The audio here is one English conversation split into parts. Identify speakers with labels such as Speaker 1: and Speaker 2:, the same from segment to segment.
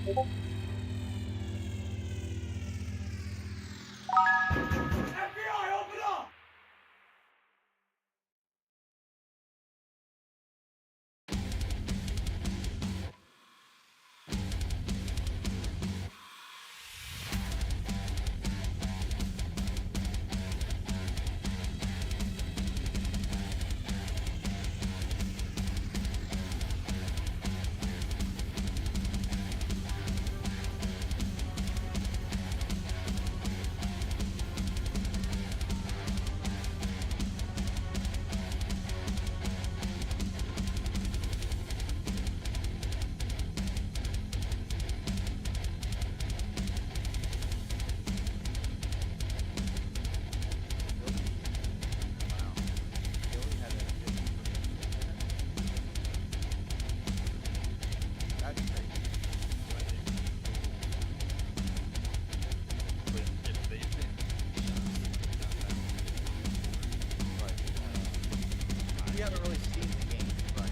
Speaker 1: You haven't really seen the game, right?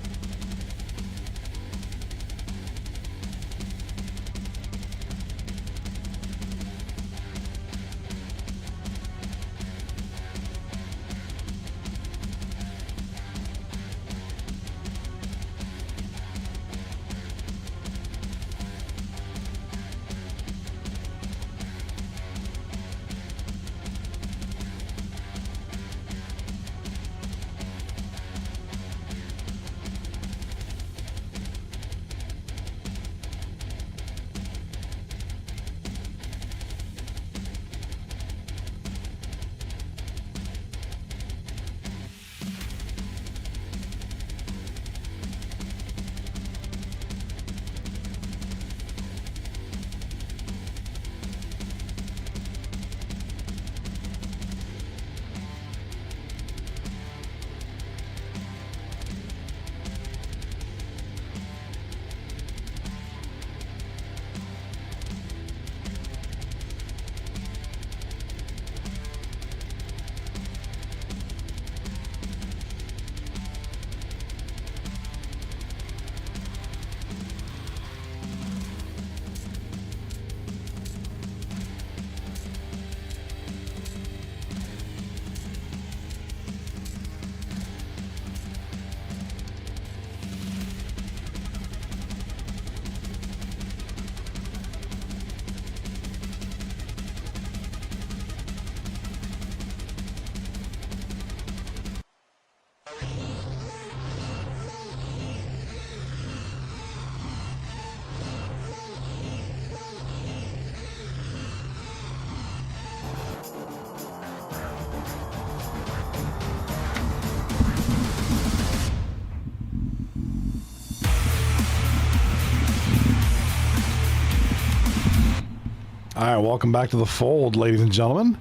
Speaker 2: All right, welcome back to the fold, ladies and gentlemen.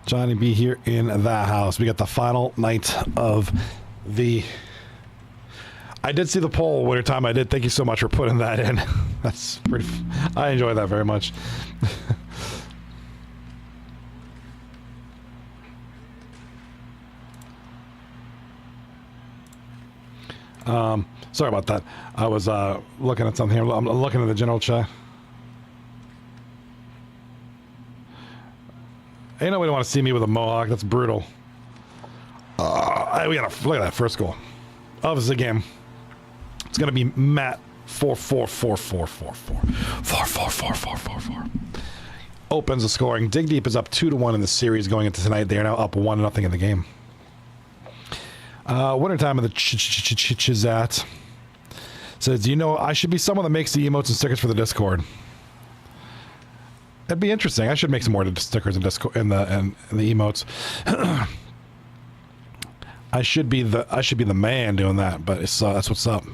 Speaker 2: Johnny B here in the house. We got the final night of the... I did see the poll winter time. I did. Thank you so much for putting that in. That's pretty... I enjoy that very much. Sorry about that. I was looking at something here. I'm looking at the general chat. Ain't nobody want to see me with a mohawk. That's brutal. We gotta look at that first goal of the game. It's gonna be Matt 4-4-4-4-4-4-4-4-4-4-4. Opens the scoring. Dig Deep is up 2-1 in the series going into tonight. They are now up 1-0 in the game. Winter time of the Chizat says, "Do you know I should be someone that makes the emotes and stickers for the Discord?" It'd be interesting. I should make some more stickers and Discord in the emotes. I should be the man doing that, but it's that's what's up.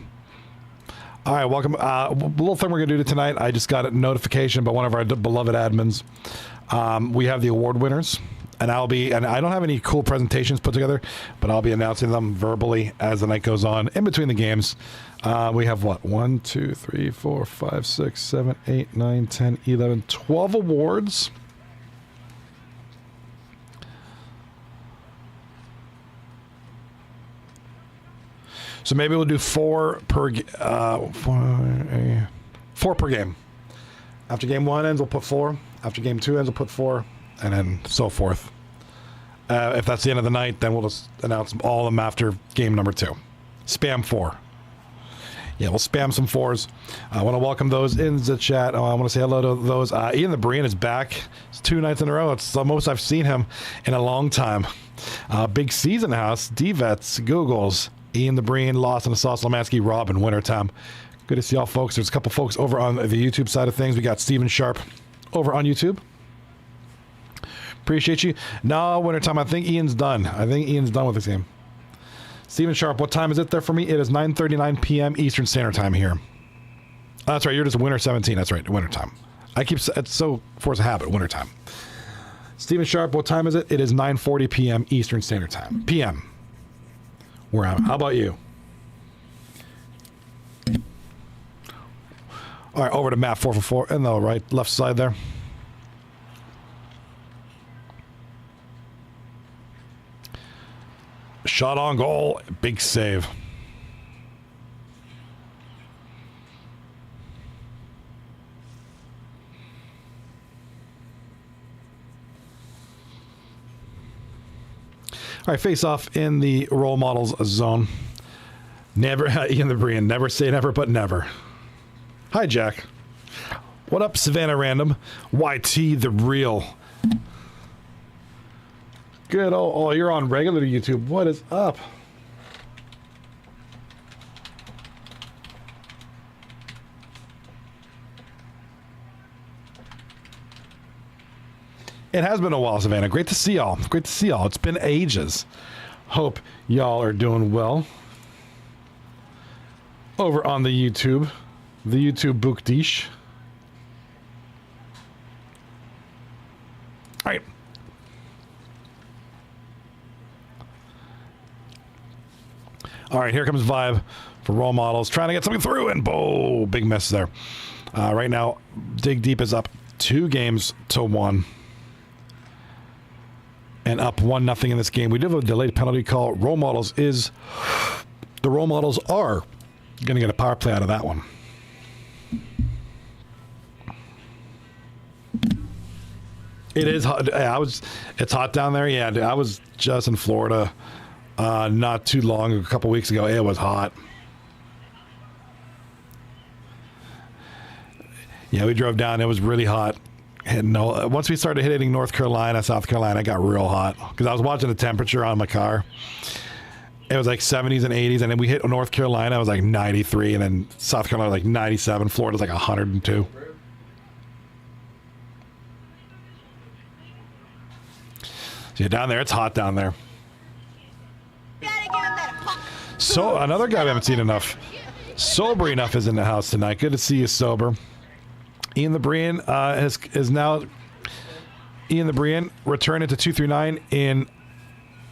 Speaker 2: All right, welcome. Little thing we're gonna do tonight. I just got a notification by one of our beloved admins. We have the award winners, and I don't have any cool presentations put together, but I'll be announcing them verbally as the night goes on in between the games. We have what? 1, 2, 3, 4, 5, 6, 7, 8, 9, 10, 11, 12 awards. So maybe we'll do 4 per game. After game 1 ends, we'll put 4. After game 2 ends, we'll put 4, and then so forth. If that's the end of the night, then we'll just announce all of them after game number 2. Spam 4. Yeah, we'll spam some 4s. I want to welcome those in the chat. I want to say hello to those. Ian the Breen is back. It's 2 nights in a row. It's the most I've seen him in a long time. Big Season House, D-Vets, Googles, Ian the Breen, Lost in the Sauce, Lemansky, Rob, and Wintertime. Good to see y'all folks. There's a couple folks over on the YouTube side of things. We got Steven Sharp over on YouTube. Appreciate you. No, Wintertime, I think Ian's done. I think Ian's done with this game. Steven Sharp, what time is it there for me? It is 9:39 p.m. Eastern Standard Time here. Oh, that's right, you're just Winter 17. That's right, Wintertime. It's so force a habit, Wintertime. Steven Sharp, what time is it? It is 9:40 p.m. Eastern Standard Time. PM. Where am I? How about you? All right, over to map 444 and the right, left side there. Shot on goal, big save. All right, face off in the role models zone. Never, Ian the Breen, never say never, but never. Hi, Jack. What up, Savannah Random? YT the Real. Good. Oh, you're on regular YouTube. What is up? It has been a while, Savannah. Great to see y'all. Great to see y'all. It's been ages. Hope y'all are doing well. Over on the YouTube Bookdish. All right. All right, here comes Vibe for role models. Trying to get something through, and boom, big miss there. Right now, Dig Deep is up 2 games to 1. And up 1-0 in this game. We do have a delayed penalty call. The role models are going to get a power play out of that one. It is hot. It's hot down there. Yeah, I was just in Florida not too long, a couple weeks ago. It was hot. Yeah, we drove down. It was really hot. And once we started hitting North Carolina, South Carolina, it got real hot. Because I was watching the temperature on my car. It was like 70s and 80s. And then we hit North Carolina, it was like 93. And then South Carolina, like 97. Florida's like 102. So yeah, down there, it's hot down there. So another guy we haven't seen enough. Sober Enough is in the house tonight. Good to see you, Sober. Ian the Breen is now Ian the Breen returning to 239 in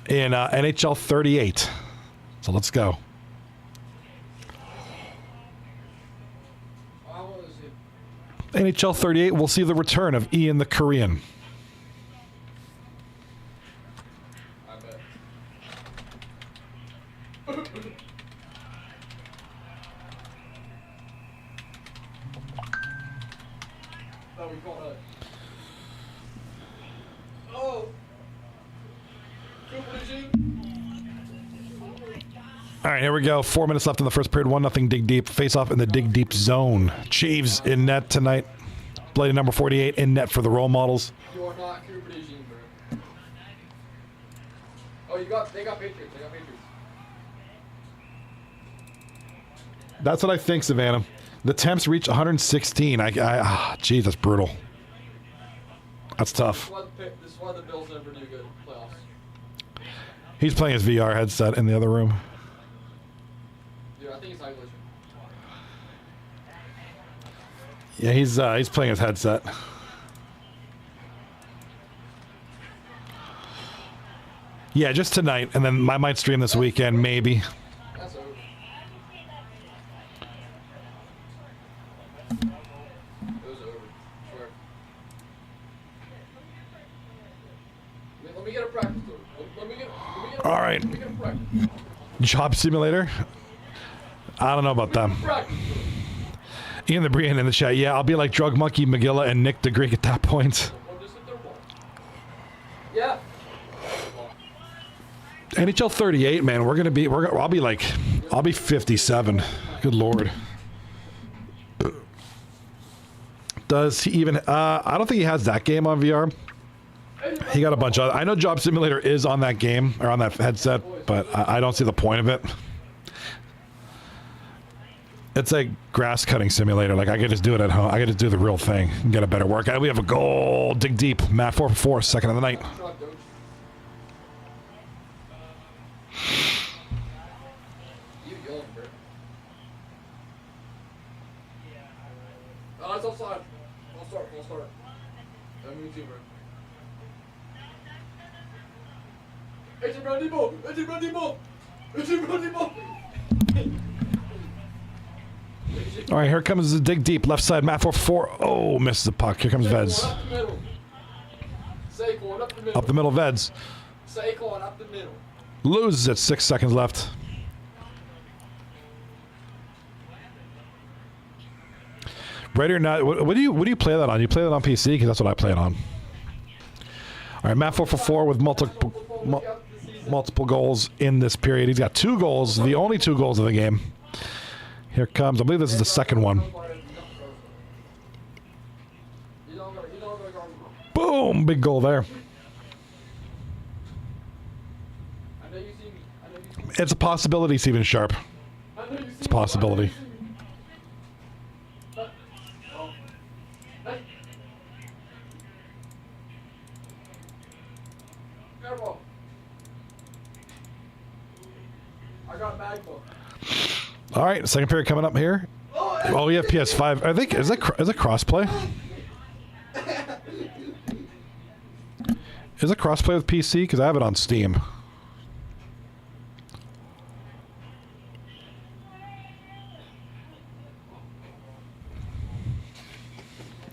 Speaker 2: NHL 38. So let's go. NHL 38, we'll see the return of Ian the Korean. All right, here we go. 4 minutes left in the first period. 1-0 Dig Deep. Face off in the Dig Deep zone. Chiefs in net tonight. Bloody number 48 in net for the role models.
Speaker 3: You are not Cooper DeJean, bro. Oh, they got Patriots. They got Patriots.
Speaker 2: That's what I think, Savannah. The temps reached 116. Geez, that's brutal. That's tough.
Speaker 3: This is why the Bills never do good playoffs.
Speaker 2: He's playing his VR headset in the other room.
Speaker 3: Dude, I think it's English.
Speaker 2: Yeah, he's playing his headset. Yeah, just tonight, and then I might stream this weekend, maybe.
Speaker 3: That's over. It was over. Swear. Let me get a practice. Let me get
Speaker 2: All right.
Speaker 3: Let me get a practice.
Speaker 2: Job Simulator? I don't know about them.
Speaker 3: Practice.
Speaker 2: Ian the Brian in the chat. Yeah, I'll be like Drug Monkey, McGilla, and Nick the Greek at that point.
Speaker 3: Yeah.
Speaker 2: NHL 38, man. I'll be 57. Good lord. Does he even? I don't think he has that game on VR. He got a bunch of. I know Job Simulator is on that game or on that headset, but I don't see the point of it. It's a grass cutting simulator. Like I could just do it at home. I could just do the real thing and get a better workout. We have a goal. Dig deep. Matt 4 for 4, second of the night.
Speaker 3: It's outside. I'll start. I'm in team, bro. It's a brandy ball.
Speaker 2: All right, here comes the dig deep. Left side, Matt 4 for 4. Oh, misses the puck. Here comes Veds. Up the middle, Veds.
Speaker 3: Saquon up the middle.
Speaker 2: Loses it. 6 seconds left. Ready or not? What do you play that on? You play that on PC because that's what I play it on. All right, Matt 4 for 4 with multiple goals in this period. He's got 2 goals, the only 2 goals of the game. Here comes. I believe this is the second one. Boom! Big goal there. It's a possibility, Steven Sharp. It's a possibility. All right, second period coming up here. Oh, we have PS5. I think is it crossplay? Is it crossplay with PC? Because I have it on Steam.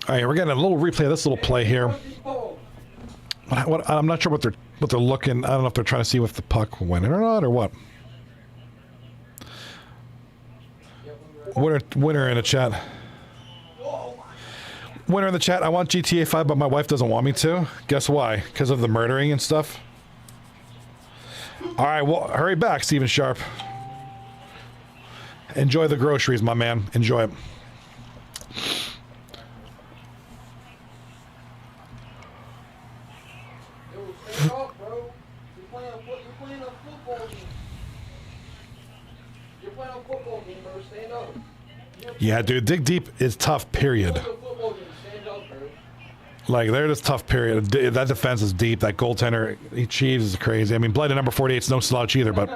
Speaker 2: All right, we're getting a little replay of this little play here. I'm not sure what they're looking. I don't know if they're trying to see if the puck went in or not or what. Winner in the chat. Winner in the chat. I want GTA 5, but my wife doesn't want me to. Guess why? Because of the murdering and stuff. All right, well, hurry back, Steven Sharp. Enjoy the groceries, my man. Enjoy it. Yeah, dude, dig deep is tough, period. Like, they're just tough, period. That defense is deep. That goaltender, he achieves is crazy. I mean, Blighted number 48 is no slouch either, but...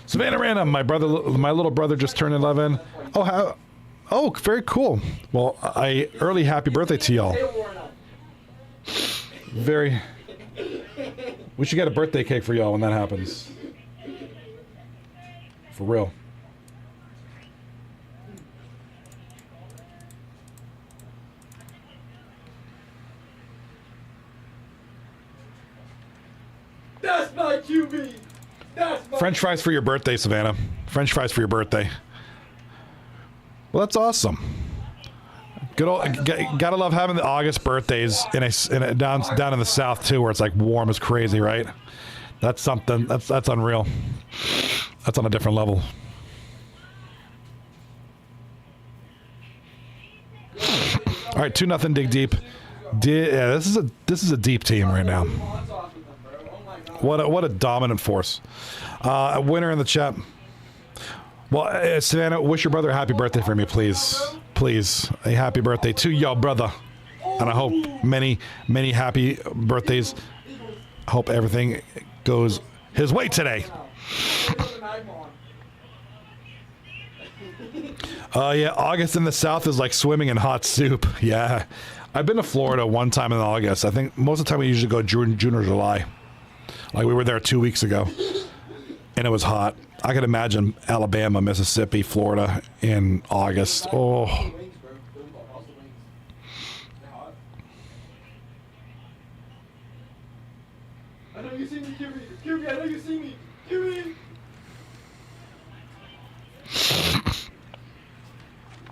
Speaker 2: Savannah Random, my little brother just turned 11. Oh, very cool. Well, early happy birthday to y'all. We should get a birthday cake for y'all when that happens. For real.
Speaker 3: That's my QB. That's my
Speaker 2: French fries for your birthday, Savannah. French fries for your birthday. Well, that's awesome. Good old, gotta love having the August birthdays down in the South too, where it's like warm as crazy, right? That's something. That's unreal. That's on a different level. All right, 2-0 dig deep. Yeah, this is a deep team right now. What a dominant force. A winner in the chat. Well, Savannah, wish your brother a happy birthday for me, please. Please, a happy birthday to your brother. And I hope many, many happy birthdays. I hope everything goes his way today. Yeah, August in the South is like swimming in hot soup. Yeah. I've been to Florida one time in August. I think most of the time we usually go June or July. Like we were there 2 weeks ago. And it was hot. I could imagine Alabama, Mississippi, Florida in August. Oh.
Speaker 3: I know you see me, QB. QB, I know you see me. QB.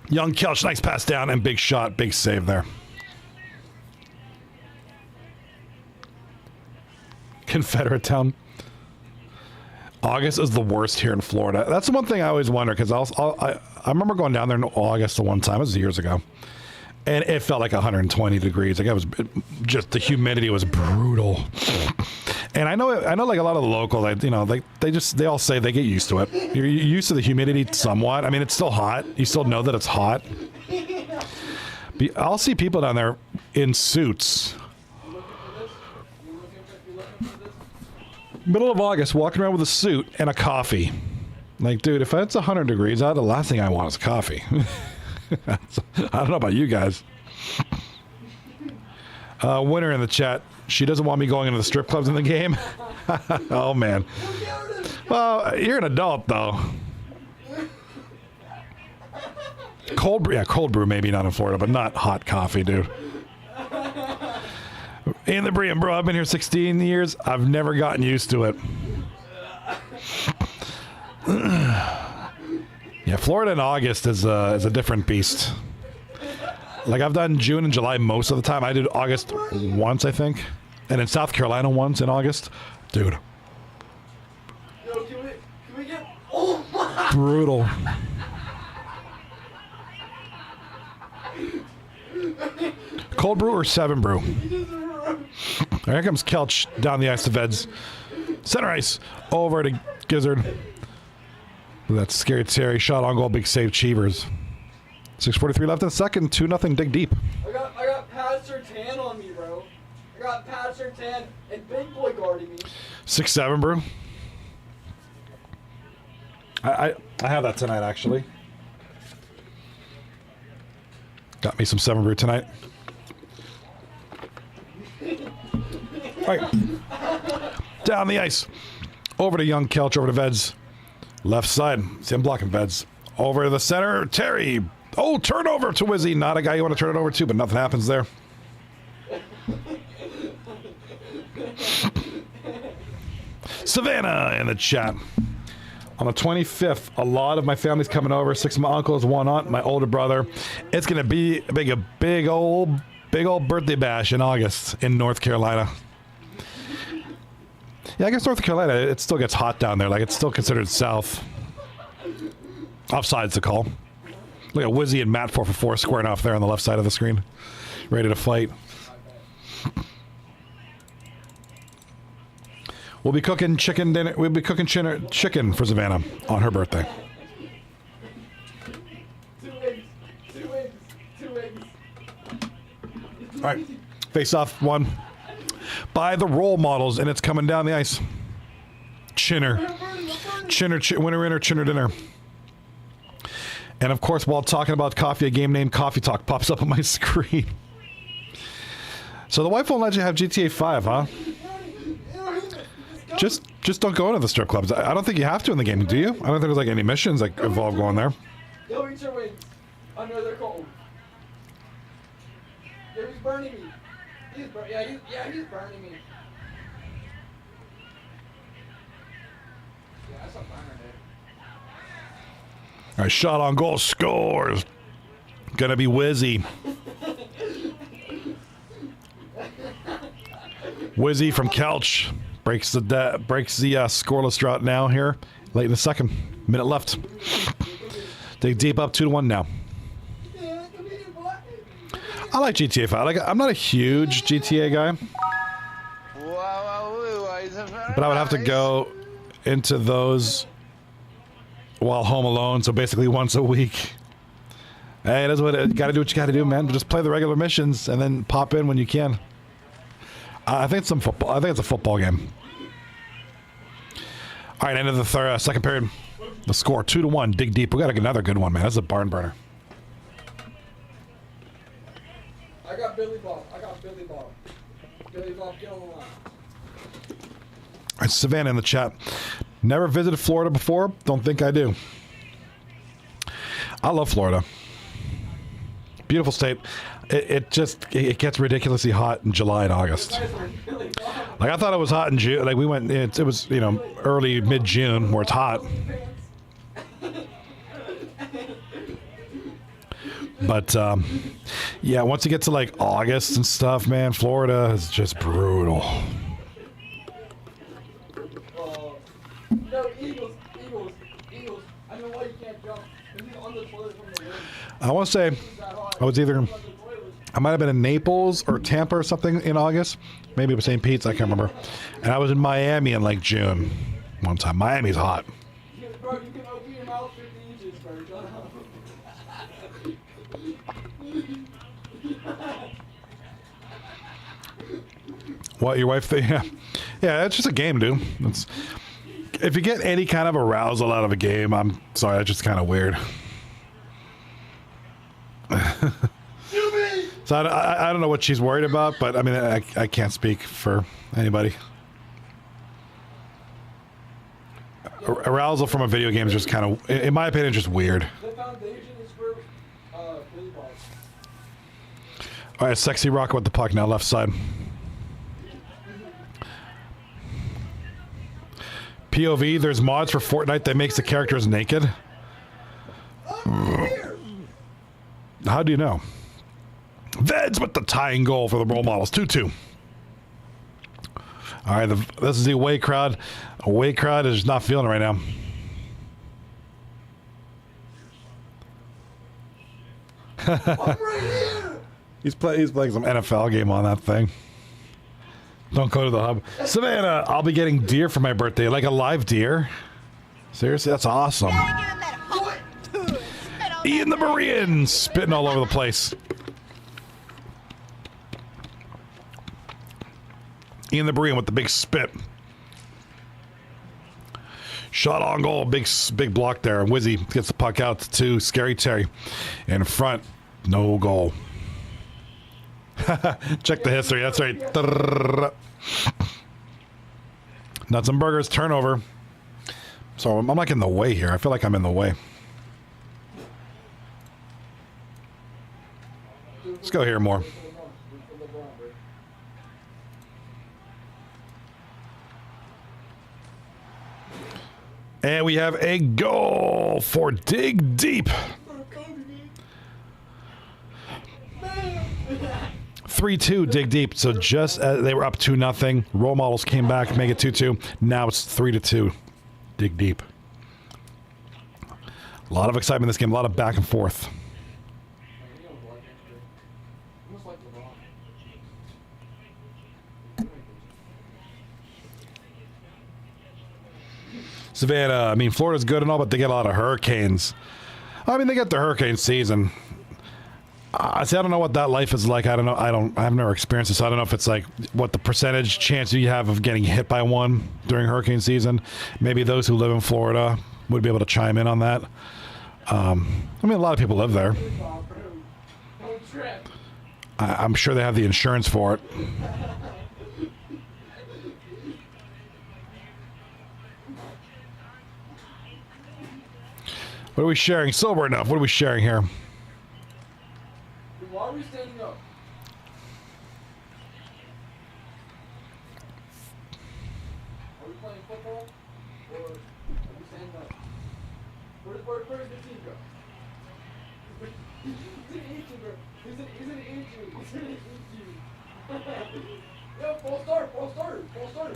Speaker 2: Young Kelch, nice pass down and big shot, big save there. Confederate Town. August is the worst here in Florida. That's the one thing I always wonder, because I remember going down there in August the one time. It was years ago, and it felt like 120 degrees. Like just the humidity was brutal. And I know like a lot of the locals, they all say they get used to it. You're used to the humidity somewhat. I mean, it's still hot. You still know that it's hot. I'll see people down there in suits. Middle of August, walking around with a suit and a coffee. Like, dude, if it's 100 degrees out, the last thing I want is coffee. I don't know about you guys. Winner in the chat. She doesn't want me going into the strip clubs in the game. Oh, man. Well, you're an adult, though. Cold brew maybe not in Florida, but not hot coffee, dude. In the Brian, bro, I've been here 16 years. I've never gotten used to it. Yeah, Florida in August is a different beast. Like, I've done June and July most of the time. I did August once, I think. And in South Carolina once in August. Dude.
Speaker 3: Yo, can we get... Oh my...
Speaker 2: Brutal. Cold brew or 7 brew? Here comes Kelch down the ice to Veds. Center ice. Over to Gizzard. That scary Terry. Shot on goal. Big save. Cheevers. 6:43 left in the second. 2-0 dig deep.
Speaker 3: I got Pat Sertan on me, bro. I got Pat Sertan and Big Boy guarding me.
Speaker 2: 6-7 brew. I have that tonight, actually. Got me some 7 brew tonight. All right. Down the ice. Over to Young Kelch. Over to Veds. Left side. See him blocking Veds. Over to the center. Terry. Oh, turnover to Wizzy. Not a guy you want to turn it over to, but nothing happens there. Savannah in the chat. On the 25th, a lot of my family's coming over. 6 of my uncles, 1 aunt, my older brother. It's going to be a big old birthday bash in August in North Carolina. Yeah, I guess North Carolina, it still gets hot down there. Like, it's still considered south. Offside's the call. Look at Wizzy and Matt 4for4 squaring off there on the left side of the screen. Ready to fight. We'll be cooking chicken dinner. We'll be cooking chicken for Savannah on her birthday.
Speaker 3: 2 eggs. 2 eggs. 2 eggs.
Speaker 2: All right. Face off 1. By the role models, and it's coming down the ice. Winner, Chinner dinner. And of course, while talking about coffee, a game named Coffee Talk pops up on my screen. So the wife won't let you have GTA 5, huh? Just don't go into the strip clubs. I don't think you have to in the game, do you? I don't think there's like any missions that involve going there.
Speaker 3: Yo, eat your wings. I know they're cold. Yo, he's burning me. He's burning me. Yeah, that's a burner, dude.
Speaker 2: All right, shot on goal scores. Gonna be Wizzy. Wizzy from Kelch breaks the scoreless drought now here. Late in the second. Minute left. Dig deep up 2-1 now. I like GTA 5. I'm not a huge GTA guy. But I would have to go into those while home alone, so basically once a week. Hey, that's what you gotta do. What you gotta do, man. Just play the regular missions and then pop in when you can. I think it's some football. I think it's a football game. All right, end of the second period. The score 2-1. Dig deep. We got another good one, man. That's a barn burner.
Speaker 3: I got Billy Bob. Billy Bob, get on the line.
Speaker 2: All right, Savannah in the chat. Never visited Florida before. Don't think I do. I love Florida. Beautiful state. It gets ridiculously hot in July and August. Like, I thought it was hot in June. Like, we went. It was early mid-June where it's hot. But yeah, once you get to like August and stuff, man, Florida is just brutal.
Speaker 3: No, Eagles. I know why you can't jump. Because he's on the toilet from the wind.
Speaker 2: I want to say I was either, I might have been in Naples or Tampa or something in August. Maybe it was St. Pete's, I can't remember. And I was in Miami in like June one time. Miami's hot.
Speaker 3: Bro, you can open your mouth 50 inches, bro. Shut up.
Speaker 2: What, your wife think? Yeah. Yeah, it's just a game, dude. It's, if you get any kind of arousal out of a game, I'm sorry, that's just kind of weird. So I don't know what she's worried about, but I mean, I can't speak for anybody. Arousal from a video game is just kind of, in my opinion, just weird.
Speaker 3: The foundation is for Billy Bob.
Speaker 2: All right, sexy rocket with the puck now, left side. POV, there's mods for Fortnite that makes the characters naked. How do you know? Veds with the tying goal for the role models. 2-2. All right, this is the away crowd. Away crowd is not feeling it right now. He's playing some NFL game on that thing. Don't go to the hub. Savannah, I'll be getting deer for my birthday. Like a live deer? Seriously? That's awesome. Ian the Marine spitting all over the place. Ian the Marine with the big spit. Shot on goal. Big block there. And Wizzy gets the puck out to Scary Terry. In front. No goal. Check the history. That's right. Nuts and burgers. Turnover. So I'm like in the way here. I feel like I'm in the way. Let's go here more. And we have a goal for Dig Deep. 3-2 Dig Deep. So just as they were up 2-0, role models came back, make it 2-2. Now it's 3-2 Dig Deep. A lot of excitement in this game, a lot of back and forth. Savannah, I mean, Florida's good and all, but they get a lot of hurricanes. I mean, they get the hurricane season. See, I don't know what that life is like. I don't know. I've never experienced this. So I don't know if it's like what the percentage chance you have of getting hit by one during hurricane season. Maybe those who live in Florida would be able to chime in on that. I mean, a lot of people live there. I'm sure they have the insurance for it. What are we sharing? Sober enough. What are we sharing here?
Speaker 3: Why are we standing up? Are we playing football? Or are we standing up? Where does the team go? He's an E-team, bro. He's an E-team. He's an E-team. Yo, full start.
Speaker 1: Oh, wow.
Speaker 3: Full start.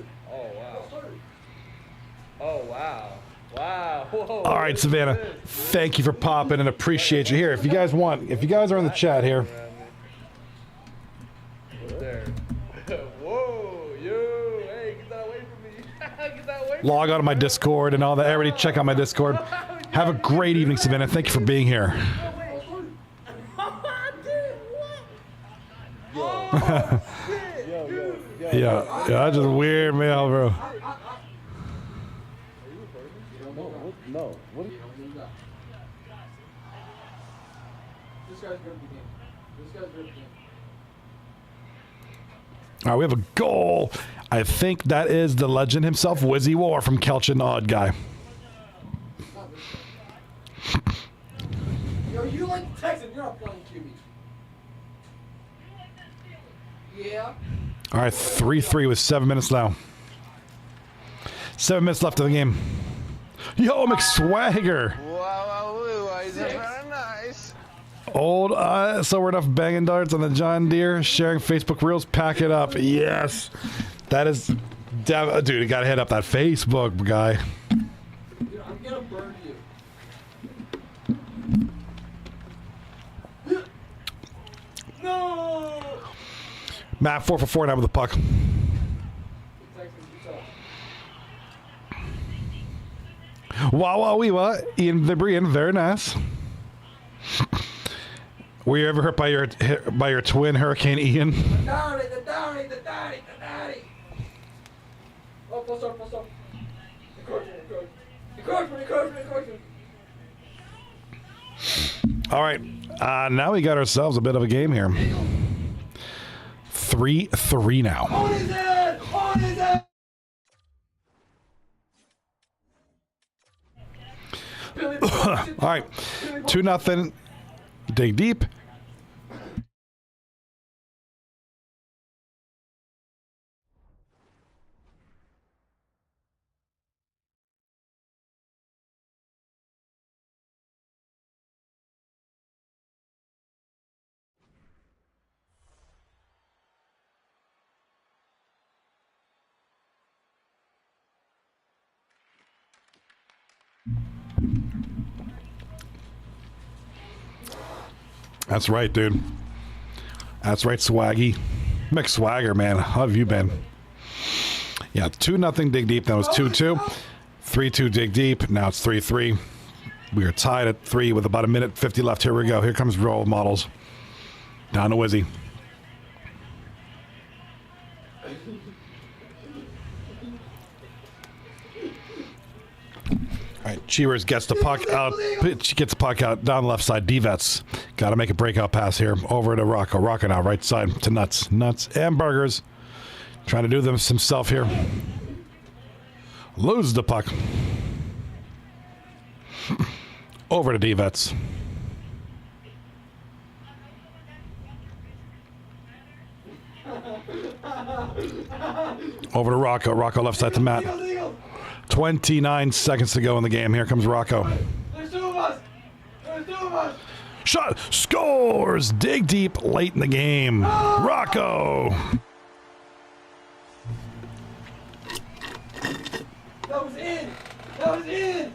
Speaker 1: Oh, wow. Wow. Whoa.
Speaker 2: All right, Savannah. Thank you for popping and appreciate you here. If you guys want, if you guys are in the chat here.
Speaker 1: There. Whoa, yo, hey, get that away from me. Get that away from me.
Speaker 2: Log on to my Discord and all that. Everybody check out my Discord. Have a great evening, Savannah. Thank you for being here. Yeah, that's just weird mail, bro.
Speaker 4: No. What?
Speaker 3: This guy's good at the game.
Speaker 2: All right, we have a goal. I think that is the legend himself, Wizzy War from Kelchin Odd Guy.
Speaker 3: Yo, you like the Texans, you're not playing QB. Yeah.
Speaker 2: All right, 3-3 with 7 minutes now. 7 minutes left of the game. Yo, McSwagger.
Speaker 5: Wow, is it very nice?
Speaker 2: Old, so we're enough banging darts on the John Deere, sharing Facebook Reels, pack it up. Yes. That is, dude, you gotta hit up that Facebook guy.
Speaker 3: Dude, I'm gonna burn you. No!
Speaker 2: Matt, 4 for 4 now with the puck. Wow, wow, wee, what? Ian the Brian, very nice. Were you ever hurt by your twin, Hurricane Ian?
Speaker 3: The daddy. Oh, full stop. Encroachment.
Speaker 2: All right, now we got ourselves a bit of a game here. 3-3 now.
Speaker 3: On his head!
Speaker 2: All right, 2-0. Dig deep. That's right, dude. That's right, Swaggy. Mick Swagger, man. How have you been? Yeah, 2-0 dig deep. That was 2-2. 3-2 dig deep. Now it's 3-3. We are tied at 3 with about 1:50 left. Here we go. Here comes role models. Down to Wizzy. All right, Cheers gets the puck out. She gets the puck out down the left side. Devets got to make a breakout pass here. Over to Rocco. Rocco now, right side to Nuts. Nuts and Burgers. Trying to do this himself here. Loses the puck. Over to Devets. Over to Rocco. Rocco left side to Matt. 29 seconds to go in the game. Here comes Rocco.
Speaker 3: There's two of us!
Speaker 2: Shot. Scores. Dig deep late in the game. Rocco.
Speaker 3: That was in!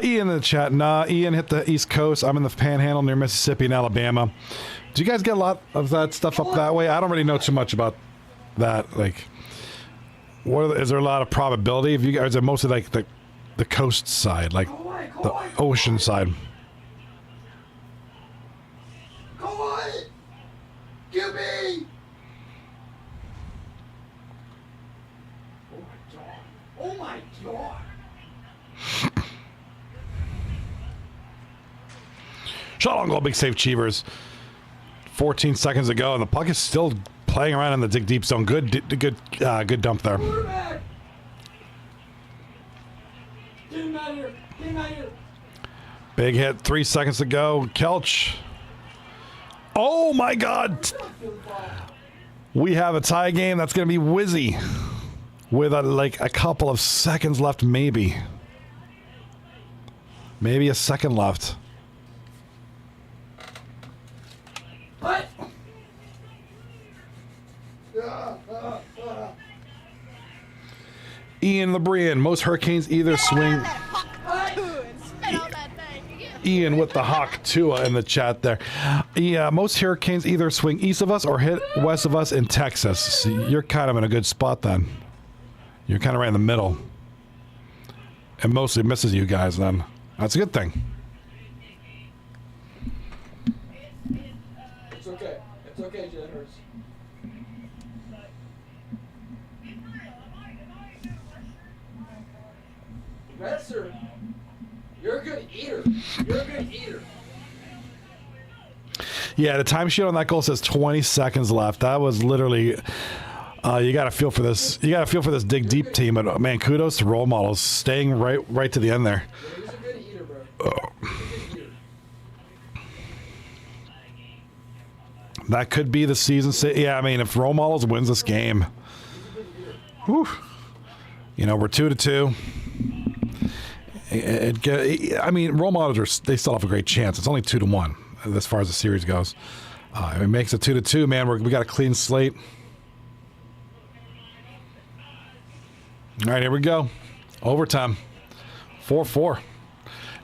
Speaker 2: Ian in the chat. Nah, Ian hit the East Coast. I'm in the Panhandle near Mississippi and Alabama. Do you guys get a lot of that stuff up that way? I don't really know too much about that. Like, is there a lot of probability? If you guys are mostly like the coast side, like the ocean side.
Speaker 3: Go on! Give me! Oh my god!
Speaker 2: Shot on goal, big save, Cheevers. 14 seconds to go, and the puck is still playing around in the dig deep zone. Good dump there.
Speaker 3: Quarterback! Get him out of here!
Speaker 2: Big hit, 3 seconds to go. Kelch. Oh my God! We have a tie game. That's going to be Wizzy with like a couple of seconds left, maybe. Maybe a second left.
Speaker 3: What?
Speaker 2: Ian LeBrian. Most Hurricanes either swing. Ian with the Hawk Tua in the chat there. Yeah, most Hurricanes either swing east of us or hit west of us in Texas. So you're kind of in a good spot then. You're kind of right in the middle. And mostly misses you guys then. That's a good thing.
Speaker 3: It's okay. It's okay, Jen Hurts. Messer, you're a good eater.
Speaker 2: Yeah, the timesheet on that goal says 20 seconds left. That was literally, you got to feel for this. You got to feel for this dig deep team. But man, kudos to role models staying right to the end there.
Speaker 3: Yeah, he's a good eater, bro.
Speaker 2: That could be the season. Yeah, I mean, if role models wins this game, whew, you know, we're 2-2. I mean, role models they still have a great chance. It's only 2-1 as far as the series goes. It makes it 2-2, man. We got a clean slate. All right, here we go. Overtime. 4-4.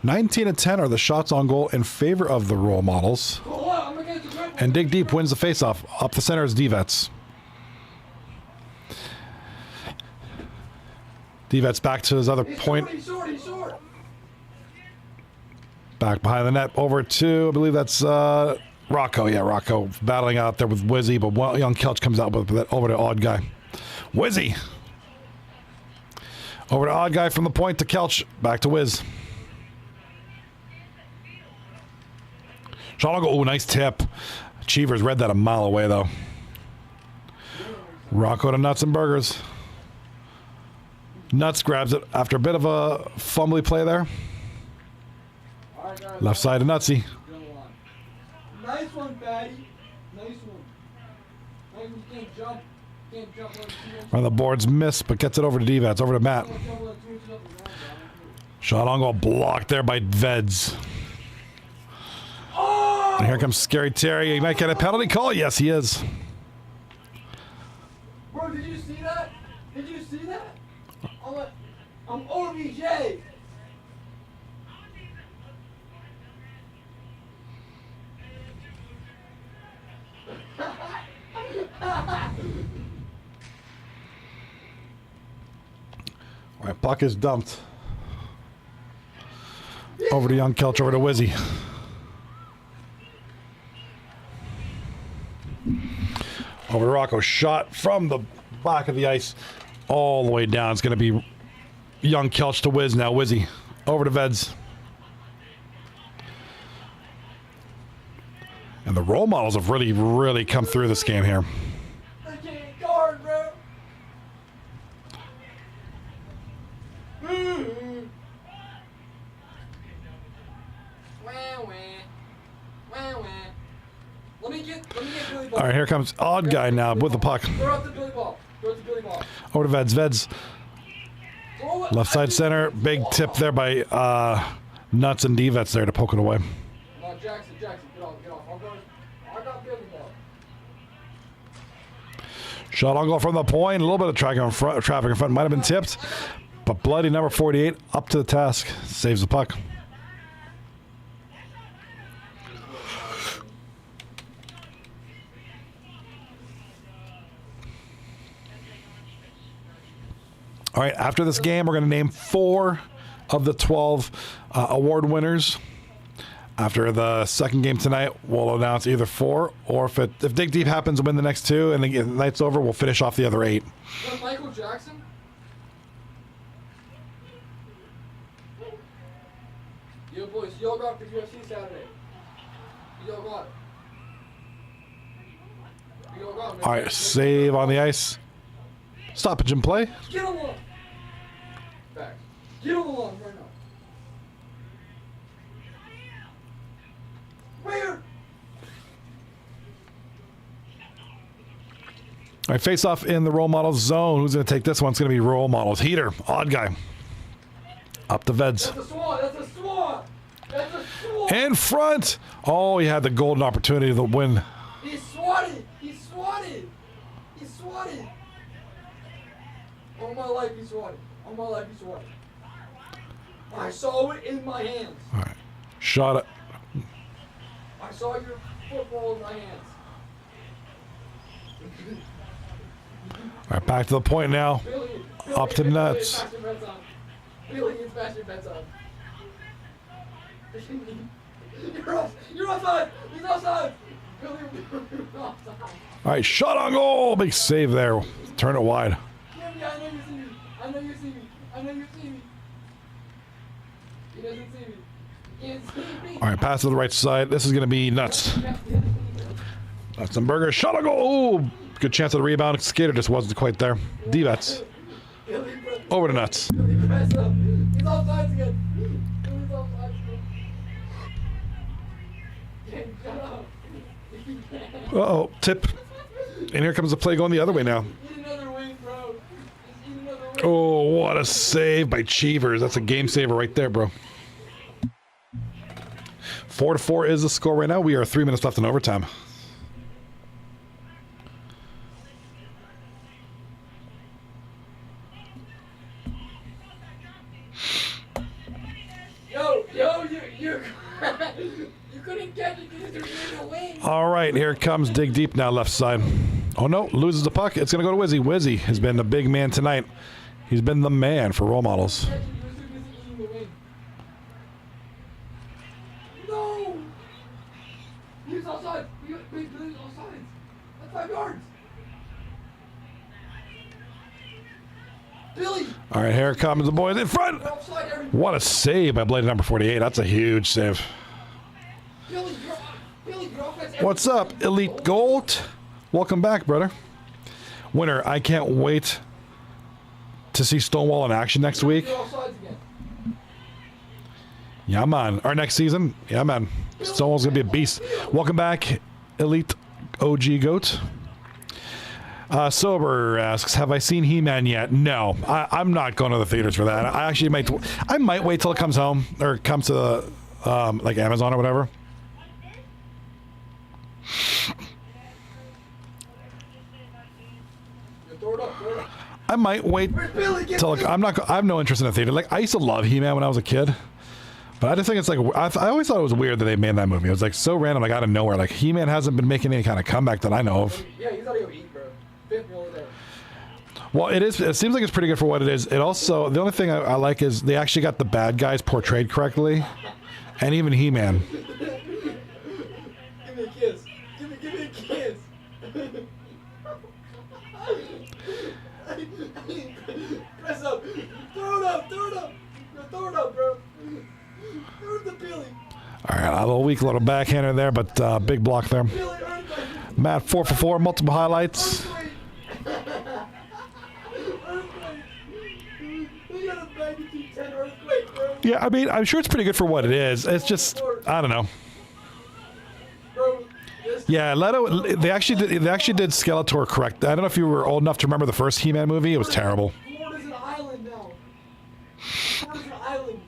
Speaker 2: 19-10 are the shots on goal in favor of the role models. And Dig Deep wins the faceoff. Up the center is D-Vets. D-Vets back to his other point.
Speaker 3: He's short.
Speaker 2: Back behind the net over to, I believe that's Rocco. Yeah, Rocco battling out there with Wizzy, but young Kelch comes out with that over to Odd Guy. Wizzy. Over to Odd Guy from the point to Kelch. Back to Wiz. Shot on goal. Ooh, nice tip. Cheevers read that a mile away, though. Rocco to Nuts and Burgers. Nuts grabs it after a bit of a fumbly play there. Left side to Nutsy.
Speaker 3: Nice one, Patty. Nice one. Nice one. Can't jump.
Speaker 2: On the boards miss, but gets it over to D-Vets. Over to Matt. Shot on goal blocked there by Veds. And here comes Scary Terry. He might get a penalty call. Yes, he is.
Speaker 3: Bro, did you see that? Did you see that? I'm OBJ.
Speaker 2: All right, puck is dumped. Over to Young Kelch, over to Wizzy. Over to Rocco. Shot from the back of the ice all the way down. It's going to be Young Kelch to Wiz now. Wizzy. Over to Veds. And the role models have really come through this game here.
Speaker 3: I can't guard, bro. Let me get Billy Ball.
Speaker 2: All right, here comes Odd Guy now with the puck.
Speaker 3: Throw out the Billy Ball.
Speaker 2: Over to Veds. Veds. Left side center. Big tip there by Nuts and D-Vets there to poke it away.
Speaker 3: Jackson, get off. I got Billy Ball.
Speaker 2: Shot on goal from the point. A little bit of traffic in front. Might have been tipped. But bloody number 48 up to the task. Saves the puck. All right, after this game, we're going to name 4 of the 12 award winners. After the second game tonight, we'll announce either 4, or if Dig Deep happens to win the next 2 and the night's over, we'll finish off the other 8.
Speaker 3: Is that Michael Jackson? Yo, boys, y'all got the UFC Saturday. Y'all got it. Y'all got it.
Speaker 2: All right, save on the ice. Stoppage in play.
Speaker 3: Get on the lawn. Back. Get on the lawn right now. Where?
Speaker 2: All right, face off in the role models zone. Who's going to take this one? It's going to be role models. Heater, Odd Guy. Up the Veds.
Speaker 3: That's a swan. That's a swan.
Speaker 2: In front. Oh, he had the golden opportunity to win.
Speaker 3: He swatted. All my life he swatted. I saw it in my hands.
Speaker 2: All right. Shot it.
Speaker 3: I saw your football in my hands.
Speaker 2: All right, back to the point now.
Speaker 3: Billy,
Speaker 2: Up to Nuts.
Speaker 3: Billy, it's faster bets on. You're offside. He's offside. Billy, you're offside.
Speaker 2: All right, shot on goal. Big save there. Turn it wide.
Speaker 3: Yeah, I know you see me. He doesn't see me. He can't see me.
Speaker 2: All right, pass to the right side. This is going to be Nuts. Nuts and Burger. Shot on goal. Ooh, good chance of the rebound. Skater just wasn't quite there. D-Vets. Over to Nuts.
Speaker 3: Billy, press up. He's offside again. Billy's offside again. Shut up.
Speaker 2: Uh-oh, tip. And here comes the play going the other way now.
Speaker 3: Eat another wing, bro. Just eat another
Speaker 2: Oh, what a save by Cheevers. That's a game saver right there, bro. 4-4 is the score right now. We are 3 minutes left in overtime.
Speaker 3: Yo, you couldn't catch it because you're in the wing.
Speaker 2: All right, here comes Dig Deep now, left side. Oh no, loses the puck. It's going to go to Wizzy. Wizzy has been the big man tonight. He's been the man for role models.
Speaker 3: No! He's outside. Billy's outside. That's 5 yards. Billy!
Speaker 2: All right, here comes the boys in front.
Speaker 3: You're offside every.
Speaker 2: What a save by blade number 48. That's a huge save.
Speaker 3: Billy, you're offense.
Speaker 2: What's up, Elite Gold? Welcome back, brother. Winner, I can't wait to see Stonewall in action next week.
Speaker 3: You're offsides again.
Speaker 2: Yeah, man. Our next season, yeah, man. Stonewall's gonna be a beast. Welcome back, Elite OG Goat. Sober asks, have I seen He-Man yet? No, I'm not going to the theaters for that. I might wait till it comes home or comes to the, like Amazon or whatever.
Speaker 3: Throw it up.
Speaker 2: I might wait till I have no interest in the theater. Like I used to love He-Man when I was a kid, but I just think it's like I always thought it was weird that they made that movie. It was like so random, like out of nowhere. Like He-Man hasn't been making any kind of comeback that I know of.
Speaker 3: Yeah, he's gotta go eat, bro. Fifth meal of the day.
Speaker 2: Well, it is. It seems like it's pretty good for what it is. It also, the only thing I like is they actually got the bad guys portrayed correctly, and even He-Man.
Speaker 3: Give me a kiss. Give me a kiss. Press up. Throw it up. Throw it up, bro. Throw it to Billy.
Speaker 2: All right, a little weak little backhander there, but big block there.
Speaker 3: Billy, earthquake.
Speaker 2: Matt 4 for 4, multiple highlights.
Speaker 3: You got a magnitude 10 earthquake, bro.
Speaker 2: Yeah, I mean, I'm sure it's pretty good for what it is. It's just, I don't know.
Speaker 3: Bro,
Speaker 2: Yeah, Leto. They actually did Skeletor correct. I don't know if you were old enough to remember the first He-Man movie. It was terrible.
Speaker 3: Florida's an island now. Florida's an island.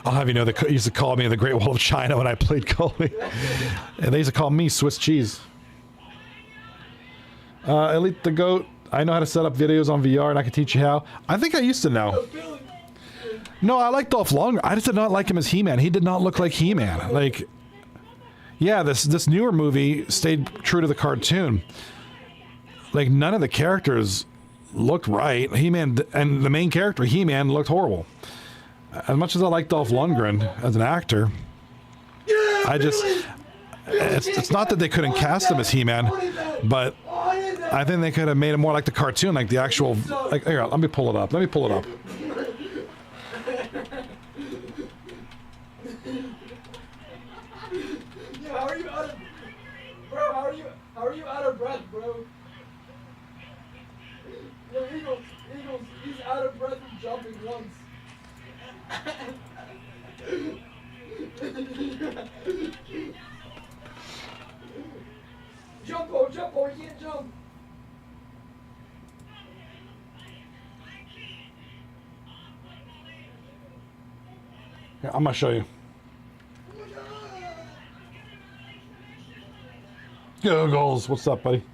Speaker 2: I'll have you know, they used to call me the Great Wall of China when I played goalie. And they used to call me Swiss cheese. Elite the Goat. I know how to set up videos on VR, and I can teach you how. I think I used to know.
Speaker 3: Billy.
Speaker 2: No, I like Dolph Lundgren. I just did not like him as He-Man. He did not look like He-Man. Like, yeah, this newer movie stayed true to the cartoon. Like, none of the characters looked right. He-Man and the main character, He-Man, looked horrible. As much as I like Dolph Lundgren as an actor, I just it's not that they couldn't cast him as He-Man, but I think they could have made him more like the cartoon, like the actual. Like, here, let me pull it up.
Speaker 3: Yeah, how are you out of... Bro, how are you out of breath, bro? Yo, Eagles, he's out of breath from jumping once. Jump, he can't jump.
Speaker 2: Here, I'm gonna show you. Googles, what's up, buddy?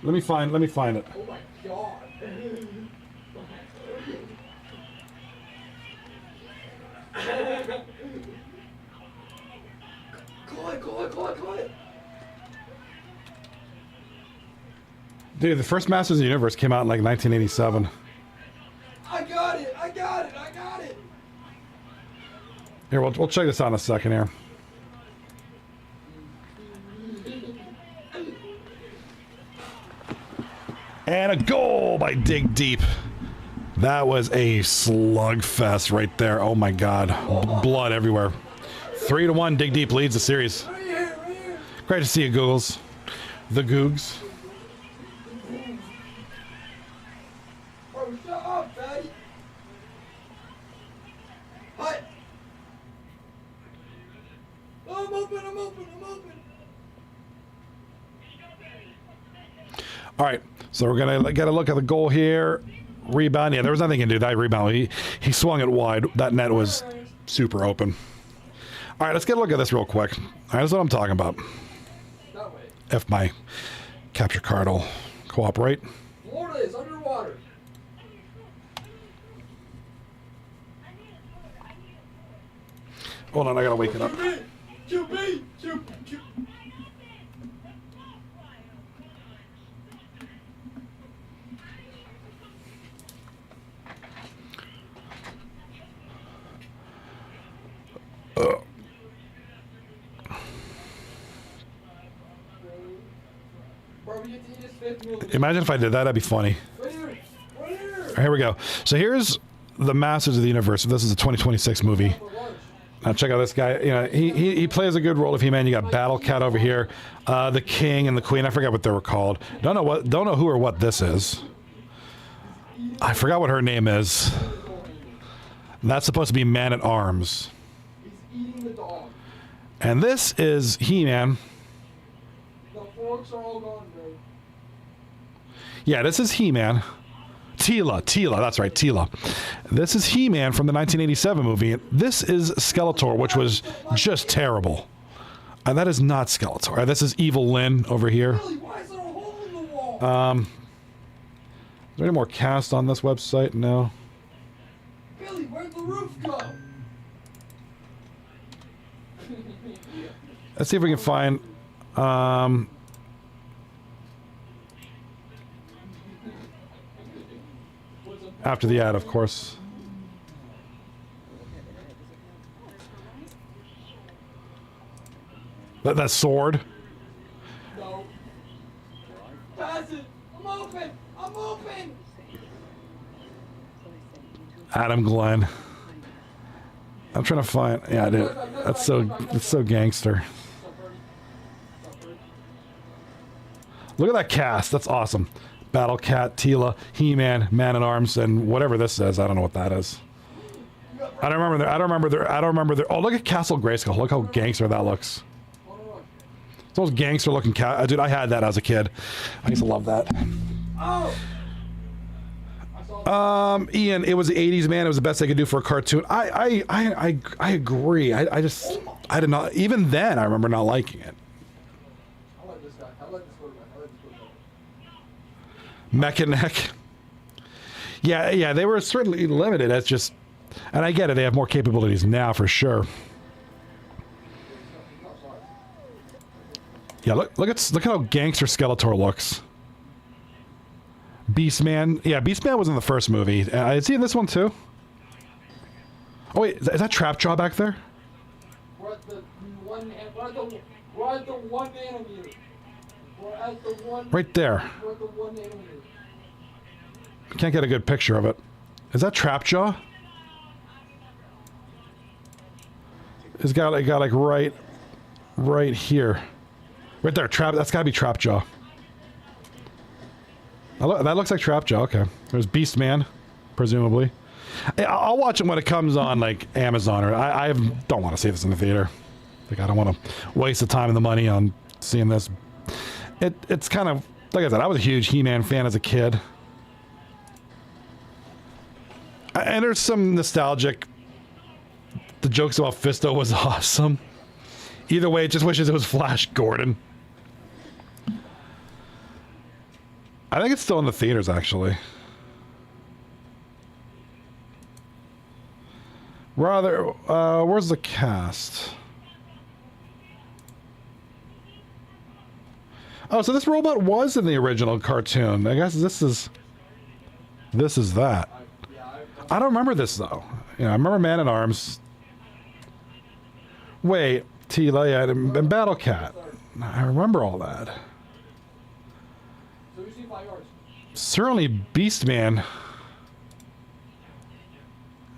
Speaker 2: Let me find it.
Speaker 3: Oh my god. Call it.
Speaker 2: Dude, the first Masters of the Universe came out in like 1987.
Speaker 3: I got it.
Speaker 2: Here, we'll check this out in a second here. And a goal by Dig Deep. That was a slugfest right there. Oh my God. Blood everywhere. 3-1, Dig Deep leads the series.
Speaker 3: Right here.
Speaker 2: Great to see you, Googles. The Googs. All right, so we're gonna get a look at the goal here. Rebound. Yeah, there was nothing he can do. That rebound. He swung it wide. That net was super open. All right, let's get a look at this real quick. All right, that's what I'm talking about.
Speaker 3: That way.
Speaker 2: If my capture card will cooperate.
Speaker 3: Florida is underwater.
Speaker 2: Hold on, I gotta wake it up.
Speaker 3: QB! Bro, we get to eat his fifth meal.
Speaker 2: Imagine if I did that, that'd be funny.
Speaker 3: Right here! Right here!
Speaker 2: All right, here we go. So here's the Masters of the Universe. This is a 2026 movie.
Speaker 3: For lunch.
Speaker 2: Now check out this guy. You know, he plays a good role of He-Man. You got Battle Cat over here, the King and the Queen. I forgot what they were called. Don't know who or what this is. I forgot what her name is. That's supposed to be Man at Arms.
Speaker 3: He's eating the dog.
Speaker 2: And this is He-Man.
Speaker 3: The forks are all gone, bro.
Speaker 2: Yeah, this is He-Man. Tila, that's right, Tila. This is He-Man from the 1987 movie. This is Skeletor, which was just terrible. And that is not Skeletor. This is Evil Lyn over here.
Speaker 3: Billy, why is there a hole in the wall?
Speaker 2: Is there any more cast on this website? No.
Speaker 3: Billy, where'd the roof go?
Speaker 2: Let's see if we can find... after the ad, of course. That sword.
Speaker 3: No. Pass it! I'm open! I'm open!
Speaker 2: Adam Glenn. I'm trying to find... Yeah, dude. It's so gangster. Look at that cast. That's awesome. Battle Cat, Tila, He-Man, Man at Arms, and whatever this says. I don't know what that is. I don't remember their. Oh, look at Castle Grayskull. Look how gangster that looks. It's those gangster looking cat. Dude, I had that as a kid. I used to love that.
Speaker 3: Oh!
Speaker 2: Ian, it was the 80s, man. It was the best they could do for a cartoon. I agree. I did not. Even then, I remember not liking it.
Speaker 3: I like this guy. I like this quarterback. I like this quarterback.
Speaker 2: Mechaneck. Yeah, they were certainly limited. That's just, and I get it. They have more capabilities now for sure. Yeah, look how gangster Skeletor looks. Beastman. Yeah, Beastman was in the first movie. Is he in this one too? Oh wait, is that Trapjaw back there?
Speaker 3: We're at the 1 nanometer. We're at the 1.
Speaker 2: Right there.
Speaker 3: We're at the 1 nanometer.
Speaker 2: I can't get a good picture of it. Is that Trapjaw? It's got like right here. Right there, that's gotta be Trapjaw. That looks like Trapjaw, okay. There's Beastman, presumably. I'll watch it when it comes on, like, Amazon, or I don't want to see this in the theater. Like, I don't want to waste the time and the money on seeing this. It's kind of, like I said, I was a huge He-Man fan as a kid. And there's some nostalgic... The jokes about Fisto was awesome. Either way, it just wishes it was Flash Gordon. I think it's still in the theaters, actually. Rather, where's the cast? Oh, so this robot was in the original cartoon. I guess this is that. I don't remember this, though. Yeah, I remember Man at Arms. Wait, Tila, yeah, and Battle Cat. I remember all that.
Speaker 3: So we see 5 yards.
Speaker 2: Certainly Beastman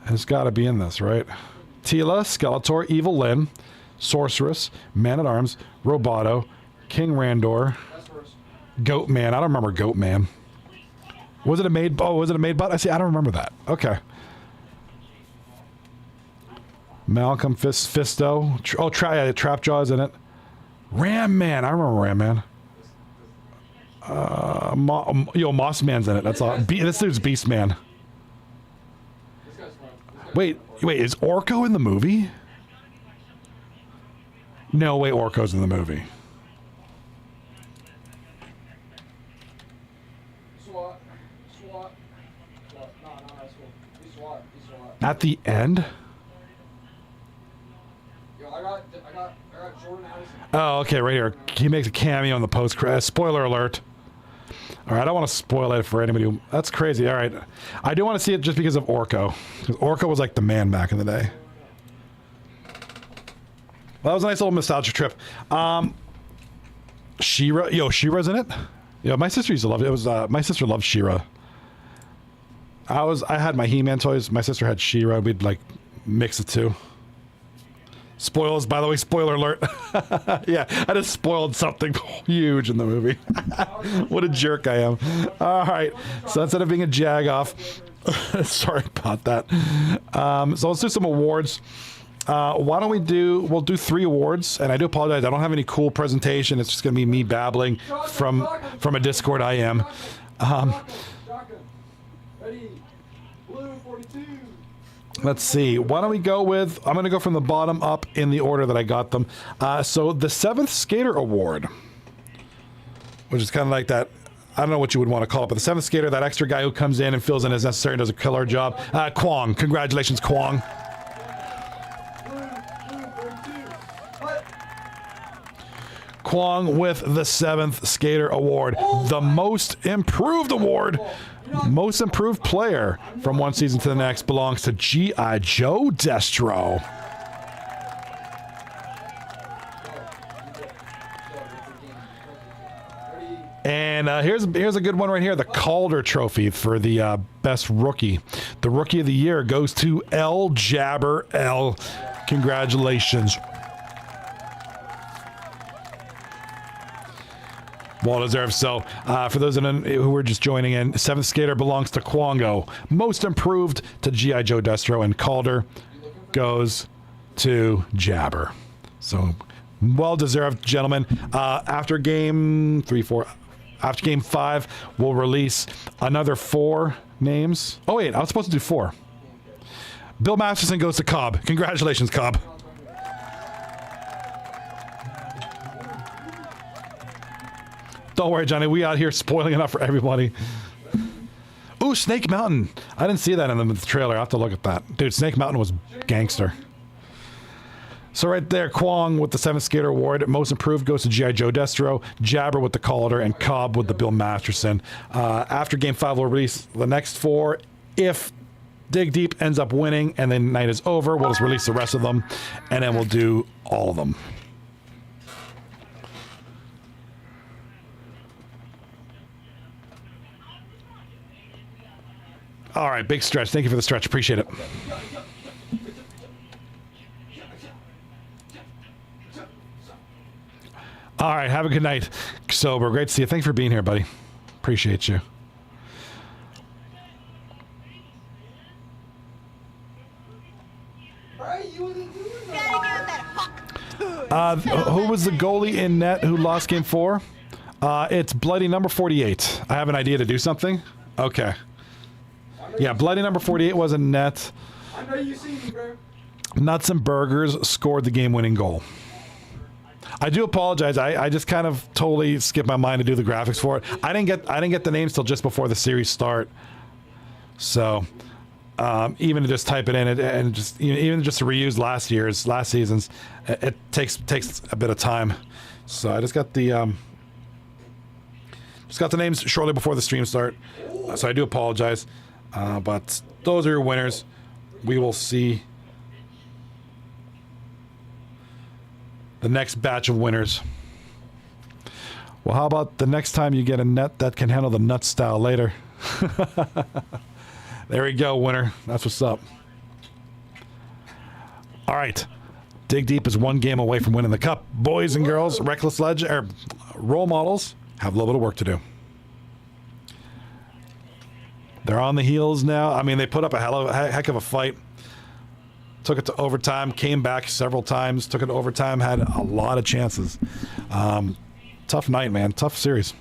Speaker 2: has got to be in this, right? Tila, Skeletor, Evil Lyn, Sorceress, Man at Arms, Roboto, King Randor,
Speaker 3: That's first.
Speaker 2: Goat Man. I don't remember Goat Man. Was it a maid? Oh, was it a maid bot? I see. I don't remember that. Okay. Malcolm Fisto. Yeah, Trapjaw's in it. Ram Man. I remember Ram Man. Yo, Moss Man's in it. That's all. This dude's Beast Man.
Speaker 3: This guy's fun. This guy's
Speaker 2: Wait, is Orko in the movie? No way, Orko's in the movie.
Speaker 3: SWAT. SWAT. SWAT. No, not high school. He's SWAT. He's SWAT.
Speaker 2: At the end?
Speaker 3: Yo, I got Jordan Addison.
Speaker 2: Oh, okay, right here. He makes a cameo in the post credit. Spoiler alert. All right, I don't want to spoil it for anybody who... That's crazy. All right. I do want to see it just because of Orko. Because Orko was like the man back in the day. Well, that was a nice little nostalgia trip. She-Ra. Yo, She-Ra's in it? Yo, my sister used to love it. It was, my sister loved She-Ra. I had my He-Man toys. My sister had She-Ra. We'd, like, mix the two. Spoils, by the way, spoiler alert. Yeah, I just spoiled something huge in the movie. What a jerk I am. All right, so instead of being a jag-off, sorry about that. So let's do some awards. Why don't we'll do 3 awards, and I do apologize, I don't have any cool presentation. It's just going to be me babbling from a Discord I am.
Speaker 3: Shotgun. Ready. Blue 42.
Speaker 2: Let's see. Why don't we go with... I'm going to go from the bottom up in the order that I got them. So the 7th Skater Award, which is kind of like that... I don't know what you would want to call it, but the 7th Skater, that extra guy who comes in and fills in as necessary and does a killer job. Kwong. Congratulations, Kwong. Kwong with the 7th Skater Award. The Most Improved Award. Most Improved Player from one season to the next belongs to G.I. Joe Destro. And here's a good one right here. The Calder Trophy for the best rookie. The Rookie of the Year goes to L. Jabber L. Congratulations. Well deserved. So, for those who were just joining in, 7th Skater belongs to Kwongo. Most Improved to G.I. Joe Destro, and Calder goes to Jabber. So, well deserved, gentlemen. After game 5, we'll release another 4 names. Oh wait, I was supposed to do 4. Bill Masterson goes to Cobb. Congratulations, Cobb. Don't worry, Johnny. We out here spoiling enough for everybody. Ooh, Snake Mountain. I didn't see that in the trailer. I have to look at that. Dude, Snake Mountain was gangster. So right there, Kwong with the 7th Skater Award. Most Improved goes to G.I. Joe Destro, Jabber with the Calder, and Cobb with the Bill Masterson. After Game 5, we'll release the next 4. If Dig Deep ends up winning and then night is over, we'll just release the rest of them, and then we'll do all of them. All right, big stretch. Thank you for the stretch. Appreciate it. All right, have a good night. Sober, great to see you. Thanks for being here, buddy. Appreciate you. Who was the goalie in net who lost game 4? It's bloody number 48. I have an idea to do something. Okay. Yeah, bloody number 48 was in net.
Speaker 3: I know you see me, bro. Nuts
Speaker 2: and Burgers scored the game-winning goal. I do apologize. I just kind of totally skipped my mind to do the graphics for it. I didn't get the names till just before the series start. So even to just type it in and just even just to reuse last season's, it takes a bit of time. So I just got the names shortly before the stream start. So I do apologize. But those are your winners. We will see the next batch of winners. Well, how about the next time you get a net that can handle the nut style later? There we go, winner. That's what's up. All right. Dig Deep is 1 game away from winning the cup. Boys and girls, Reckless Legend, role models have a little bit of work to do. They're on the heels now. I mean, they put up a heck of a fight. Took it to overtime, came back several times, took it to overtime, had a lot of chances. Tough night, man. Tough series.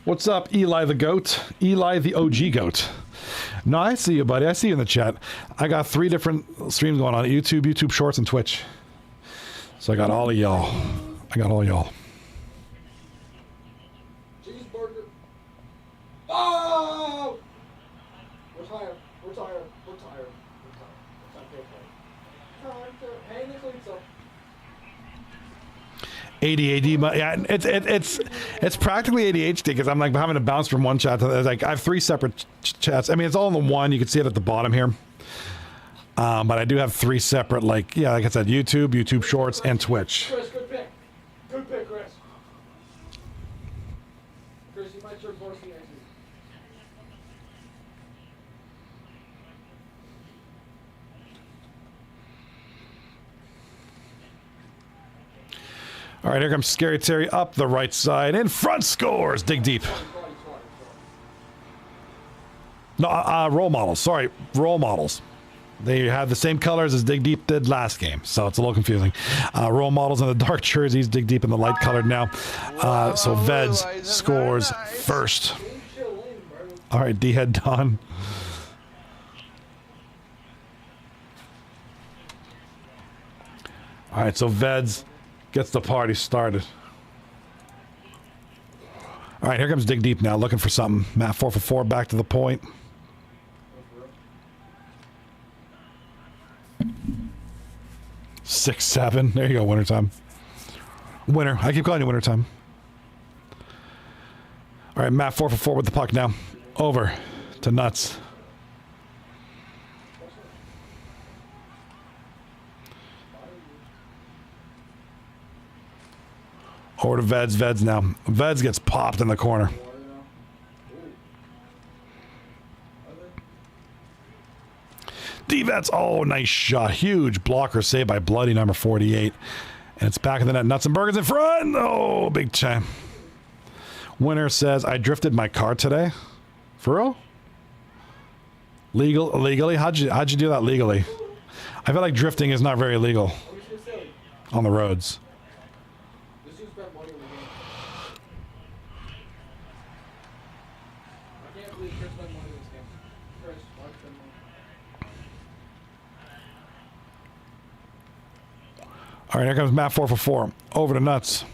Speaker 2: What's up, Eli the Goat? Eli the OG Goat. No, I see you, buddy. I see you in the chat. I got 3 different streams going on: YouTube, YouTube Shorts, and Twitch. So I got all of y'all. I got all y'all.
Speaker 3: Cheeseburger. Oh! We're tired. We're tired. We're tired. We're tired. Time to hang the cleats up.
Speaker 2: 80 AD, yeah, it's practically ADHD because I'm like having to bounce from one chat to the other. Like I have 3 separate chats. I mean, it's all in the one. You can see it at the bottom here. But I do have 3 separate, like I said, YouTube, YouTube Shorts, and Twitch.
Speaker 3: Chris, good pick. Good pick, Chris. Chris, you might turn varsity next week.
Speaker 2: All right, here comes Scary Terry up the right side. In front, scores. Dig deep. No, role models. Sorry, role models. They have the same colors as Dig Deep did last game, so it's a little confusing. Role models in the dark jerseys, Dig Deep in the light colored now. So Veds scores first. All right, D-Head Don. All right, so Veds gets the party started. All right, here comes Dig Deep now, looking for something. Matt 4 for 4, back to the point. 6-7. There you go, winner time. Winner. I keep calling you winner time. All right, Matt 4 for 4 with the puck now. Over to Nuts. Over to Veds. Veds now. Veds gets popped in the corner. D-Vets. Oh, nice shot. Huge blocker saved by Bloody number 48. And it's back in the net. Nuts and Burgers in front. Oh, big time. Winner says, I drifted my car today. For real? Legally? How'd you do that legally? I feel like drifting is not very legal on the roads. All right, here comes Matt 4 for 4. Over to Nuts.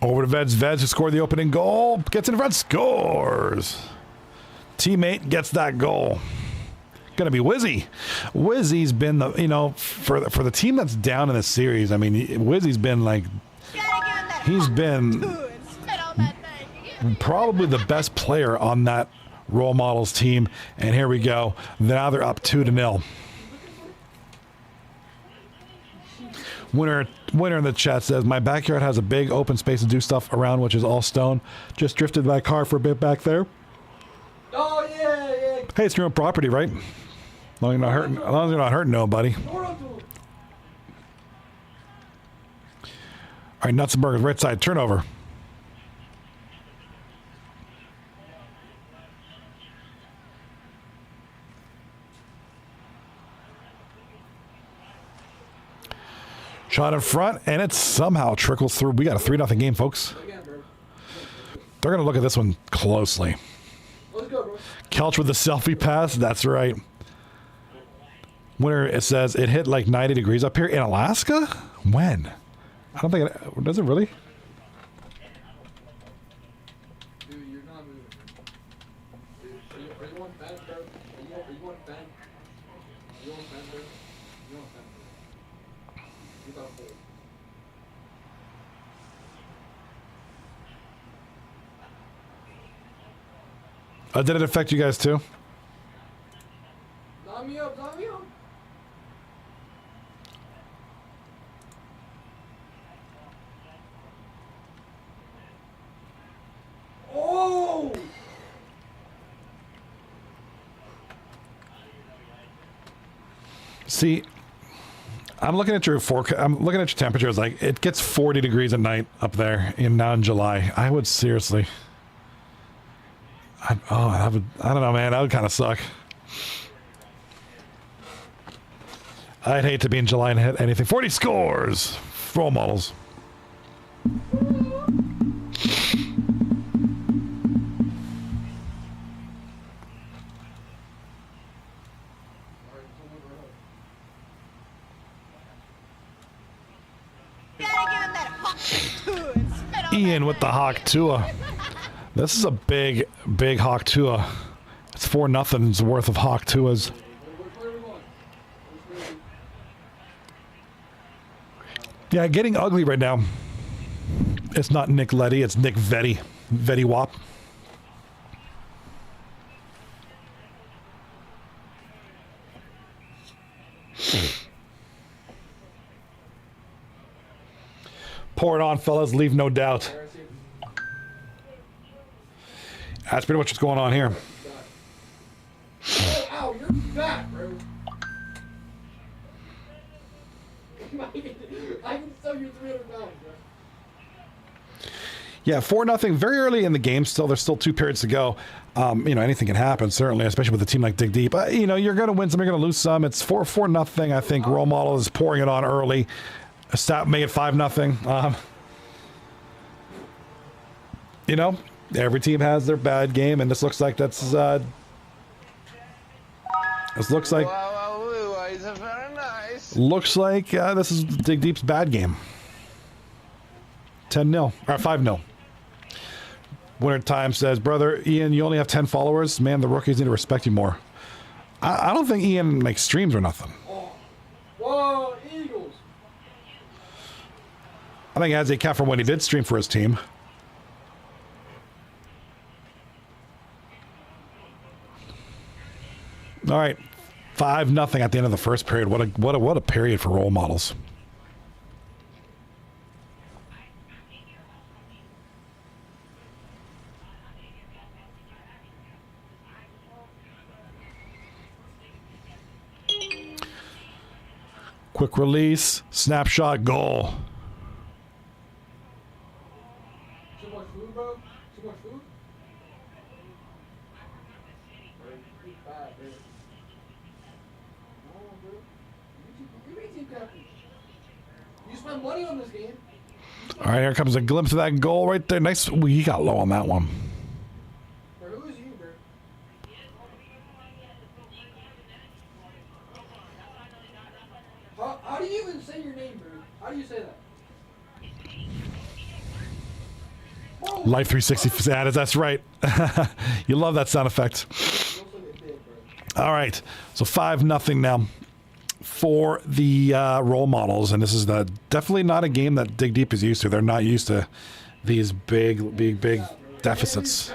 Speaker 2: Over to Veds. Veds who scored the opening goal. Gets in front. Scores. Teammate gets that goal. Gonna be Wizzy. Wizzy's been the, for the team that's down in the series, I mean, Wizzy's been like, he's been probably the best player on that role models team. And here we go. Now they're up 2-0. Winner in the chat says, my backyard has a big open space to do stuff around, which is all stone. Just drifted my car for a bit back there.
Speaker 3: Oh, yeah.
Speaker 2: Hey, it's your own property, right? As long as you're not hurting nobody. All right, Nuts and Burgers, right side, turnover. Shot in front, and it somehow trickles through. We got a 3-0 game, folks. They're going to look at this one closely. Kelch with the selfie pass. That's right. Winner, it says it hit like 90 degrees up here in Alaska? When? I don't think it... Does it really?
Speaker 3: Dude, you're not moving. Dude, are you on bad, bro? Are you on bad? Are you on bad, bro? You're on bad, bro. You got a hold.
Speaker 2: Did it affect you guys too?
Speaker 3: Knock me up, knock me up. Oh!
Speaker 2: See, I'm looking at your forecast. I'm looking at your temperatures. Like, it gets 40 degrees at night up there now in July. I would seriously... I don't know, man. That would kind of suck. I'd hate to be in July and hit anything. 40 scores! Role models. Ian with the Hawk Tua. This is a big, big Hawk Tua. It's 4-0's worth of Hawk Tuas. Yeah, getting ugly right now. It's not Nick Letty, it's Nick Vetti. Vetti Wop. Pour it on, fellas. Leave no doubt. That's pretty much what's going on here.
Speaker 3: Oh, ow, you're fat, bro. I can sell you 300 pounds, bro.
Speaker 2: Yeah, 4-0. Very early in the game. Still, there's still 2 periods to go. You know, anything can happen. Certainly, especially with a team like Dig Deep. You know, you're going to win some. You're going to lose some. It's 4-0. I think Role Model is pouring it on early. Stop, make it 5-0. You know, every team has their bad game, and this looks like that's. This looks like.
Speaker 1: Very nice.
Speaker 2: Looks like this is Dig Deep's bad game. 10-0 or 5-0. Winter Time says, brother Ian, you only have 10 followers. Man, the rookies need to respect you more. I don't think Ian makes streams or nothing.
Speaker 3: Oh. Whoa, Eagles.
Speaker 2: I think he has a cap from when he did stream for his team. All right, 5-0 at the end of the first period. What a period for Role Models. Quick release, snapshot, goal.
Speaker 3: Too much food, bro? Too much food? Bad, bro. No, bro. You be team captain. You spend money on this game.
Speaker 2: All right, here comes a glimpse of that goal right there. Nice. He got low on that one.
Speaker 3: Bro, who is you, bro? How do you even say your name, bro? How do you say that? Bro,
Speaker 2: Life 360 status. That's right. You love that sound effect. All right, so 5-0 now for the Role Models, and this is definitely not a game that Dig Deep is used to. They're not used to these big deficits.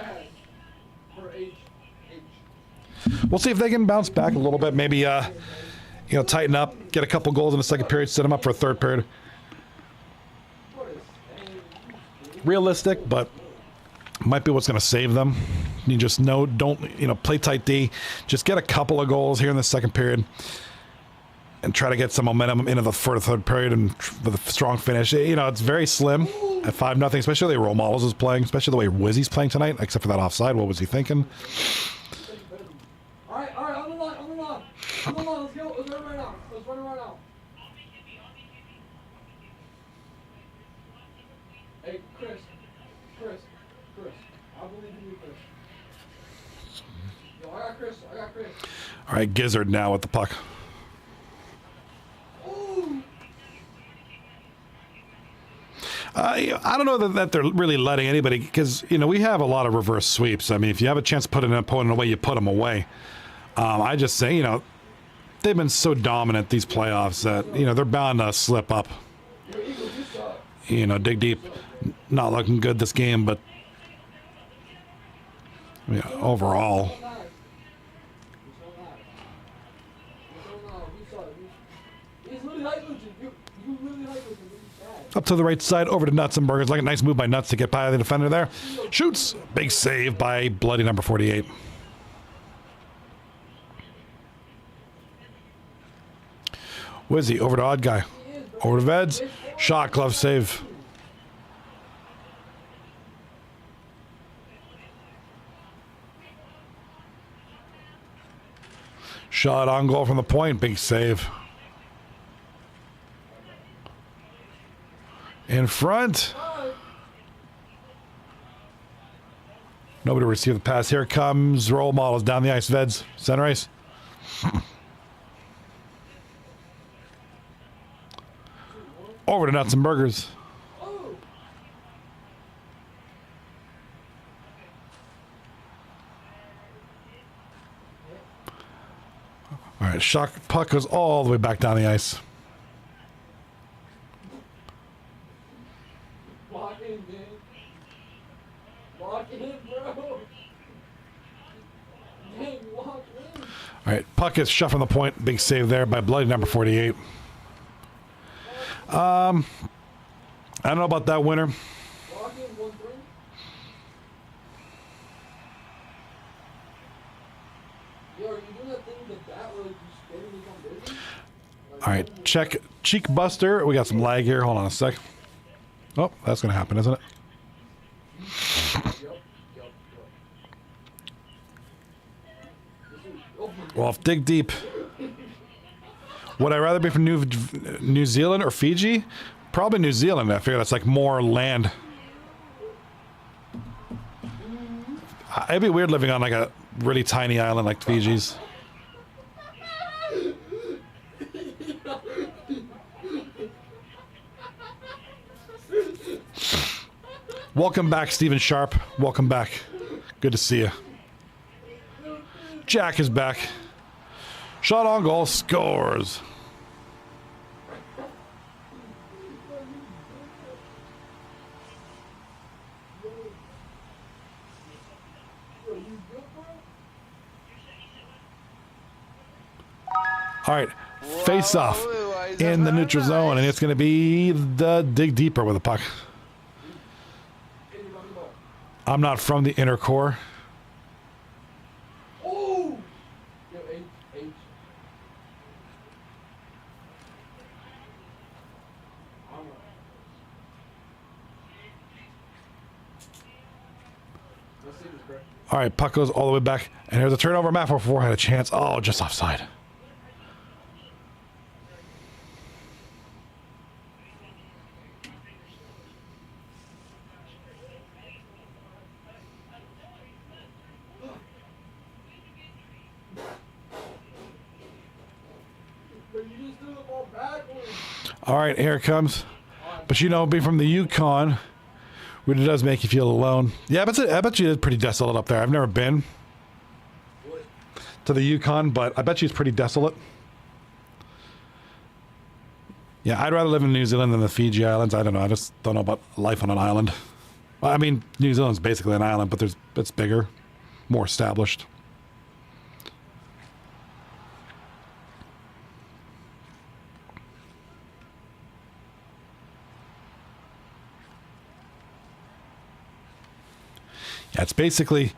Speaker 2: We'll see if they can bounce back a little bit. Maybe you know, tighten up, get a couple goals in the second period, set them up for a third period. Realistic, but might be what's going to save them. You just don't, you know, play tight D. Just get a couple of goals here in the second period and try to get some momentum into the third period and with a strong finish. You know, it's very slim at 5-0, especially the way Role Models is playing, especially the way Wizzy's playing tonight, except for that offside. What was he thinking?
Speaker 3: All right, on the line, let's go, let's run right now, Hey, Chris, I believe in you, Chris. Yo, I got Chris.
Speaker 2: All right, Gizzard now with the puck.
Speaker 3: Ooh.
Speaker 2: I don't know that they're really letting anybody, because, you know, we have a lot of reverse sweeps. I mean, if you have a chance to put an opponent away, you put them away. I just say, you know, they've been so dominant these playoffs that, you know, they're bound to slip up. You know, Dig Deep not looking good this game, but yeah, overall. Up to the right side, over to Nuts and Burgers. Like a nice move by Nuts to get by the defender there. Shoots. Big save by bloody number 48. Wizzy over to Odd Guy. Over to Veds. Shot, glove save. Shot on goal from the point. Big save. In front.
Speaker 3: Bye.
Speaker 2: Nobody received the pass. Here comes role models down the ice. Veds. Center ice. Over to Nuts and Burgers.
Speaker 3: Oh.
Speaker 2: All right, shock puck goes all the way back down the ice.
Speaker 3: Lock in, man. Lock in, bro. Dang, lock in.
Speaker 2: All right, puck is shoved from the point. Big save there by bloody number 48. I don't know about that winner.
Speaker 3: Lock in 1-3. Yo, are you doing that thing with the bat where like, you spin and you come busy? Like,
Speaker 2: All right, check cheek buster. We got some lag here. Hold on a sec. Oh, that's gonna happen, isn't it?
Speaker 3: Yup. Oh my God.
Speaker 2: Well, dig deep. Would I rather be from New Zealand or Fiji? Probably New Zealand. I figure that's like more land. It'd be weird living on like a really tiny island like Fiji's. Welcome back, Stephen Sharp. Welcome back. Good to see you. Jack is back. Shot on goal, scores. All right, face off in the neutral zone, and it's going to be the dig deeper with the puck. I'm not from the inner core.
Speaker 3: Oh! Yo, H. Let's see this, bro.
Speaker 2: All right, puck goes all the way back, and here's a turnover. Matt 4 had a chance. Oh, just offside.
Speaker 3: But you just threw the ball backwards.
Speaker 2: All right, here it comes. But you know, being from the Yukon, really does make you feel alone. Yeah, I bet you it's pretty desolate up there. I've never been to the Yukon, but I bet you it's pretty desolate. Yeah, I'd rather live in New Zealand than the Fiji Islands. I don't know. I just don't know about life on an island. Well, I mean, New Zealand's basically an island, but it's bigger, more established. Yeah, it's basically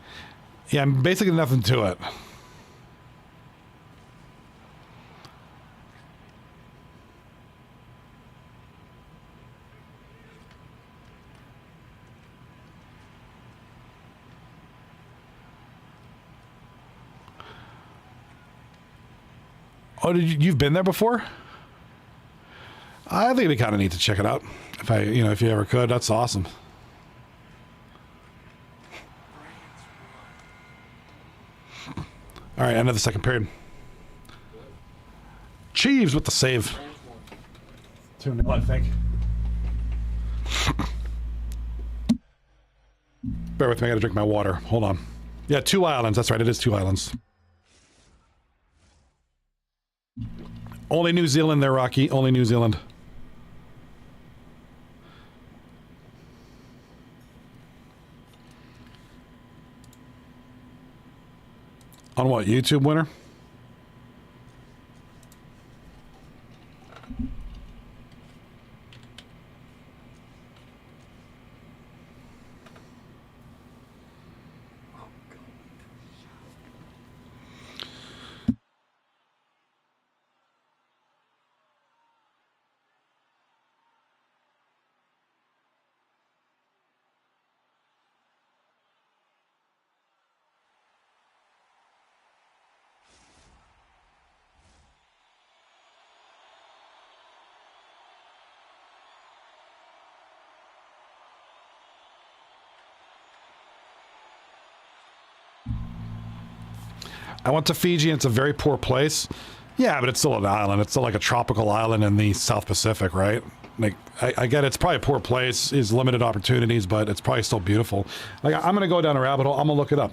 Speaker 2: nothing to it. Oh, you've been there before? I think it'd be kind of neat to check it out. If you ever could, that's awesome. All right, end of the second period. Chiefs with the save. 2-0, I think. Bear with me, I gotta drink my water. Hold on. Yeah, 2 islands. That's right, it is 2 islands. Only New Zealand there, Rocky. Only New Zealand. On what, YouTube winner? I went to Fiji, and it's a very poor place. Yeah, but it's still an island. It's still like a tropical island in the South Pacific, right? Like, I get it. It's probably a poor place, is limited opportunities, but it's probably still beautiful. Like, I'm going to go down a rabbit hole. I'm going to look it up.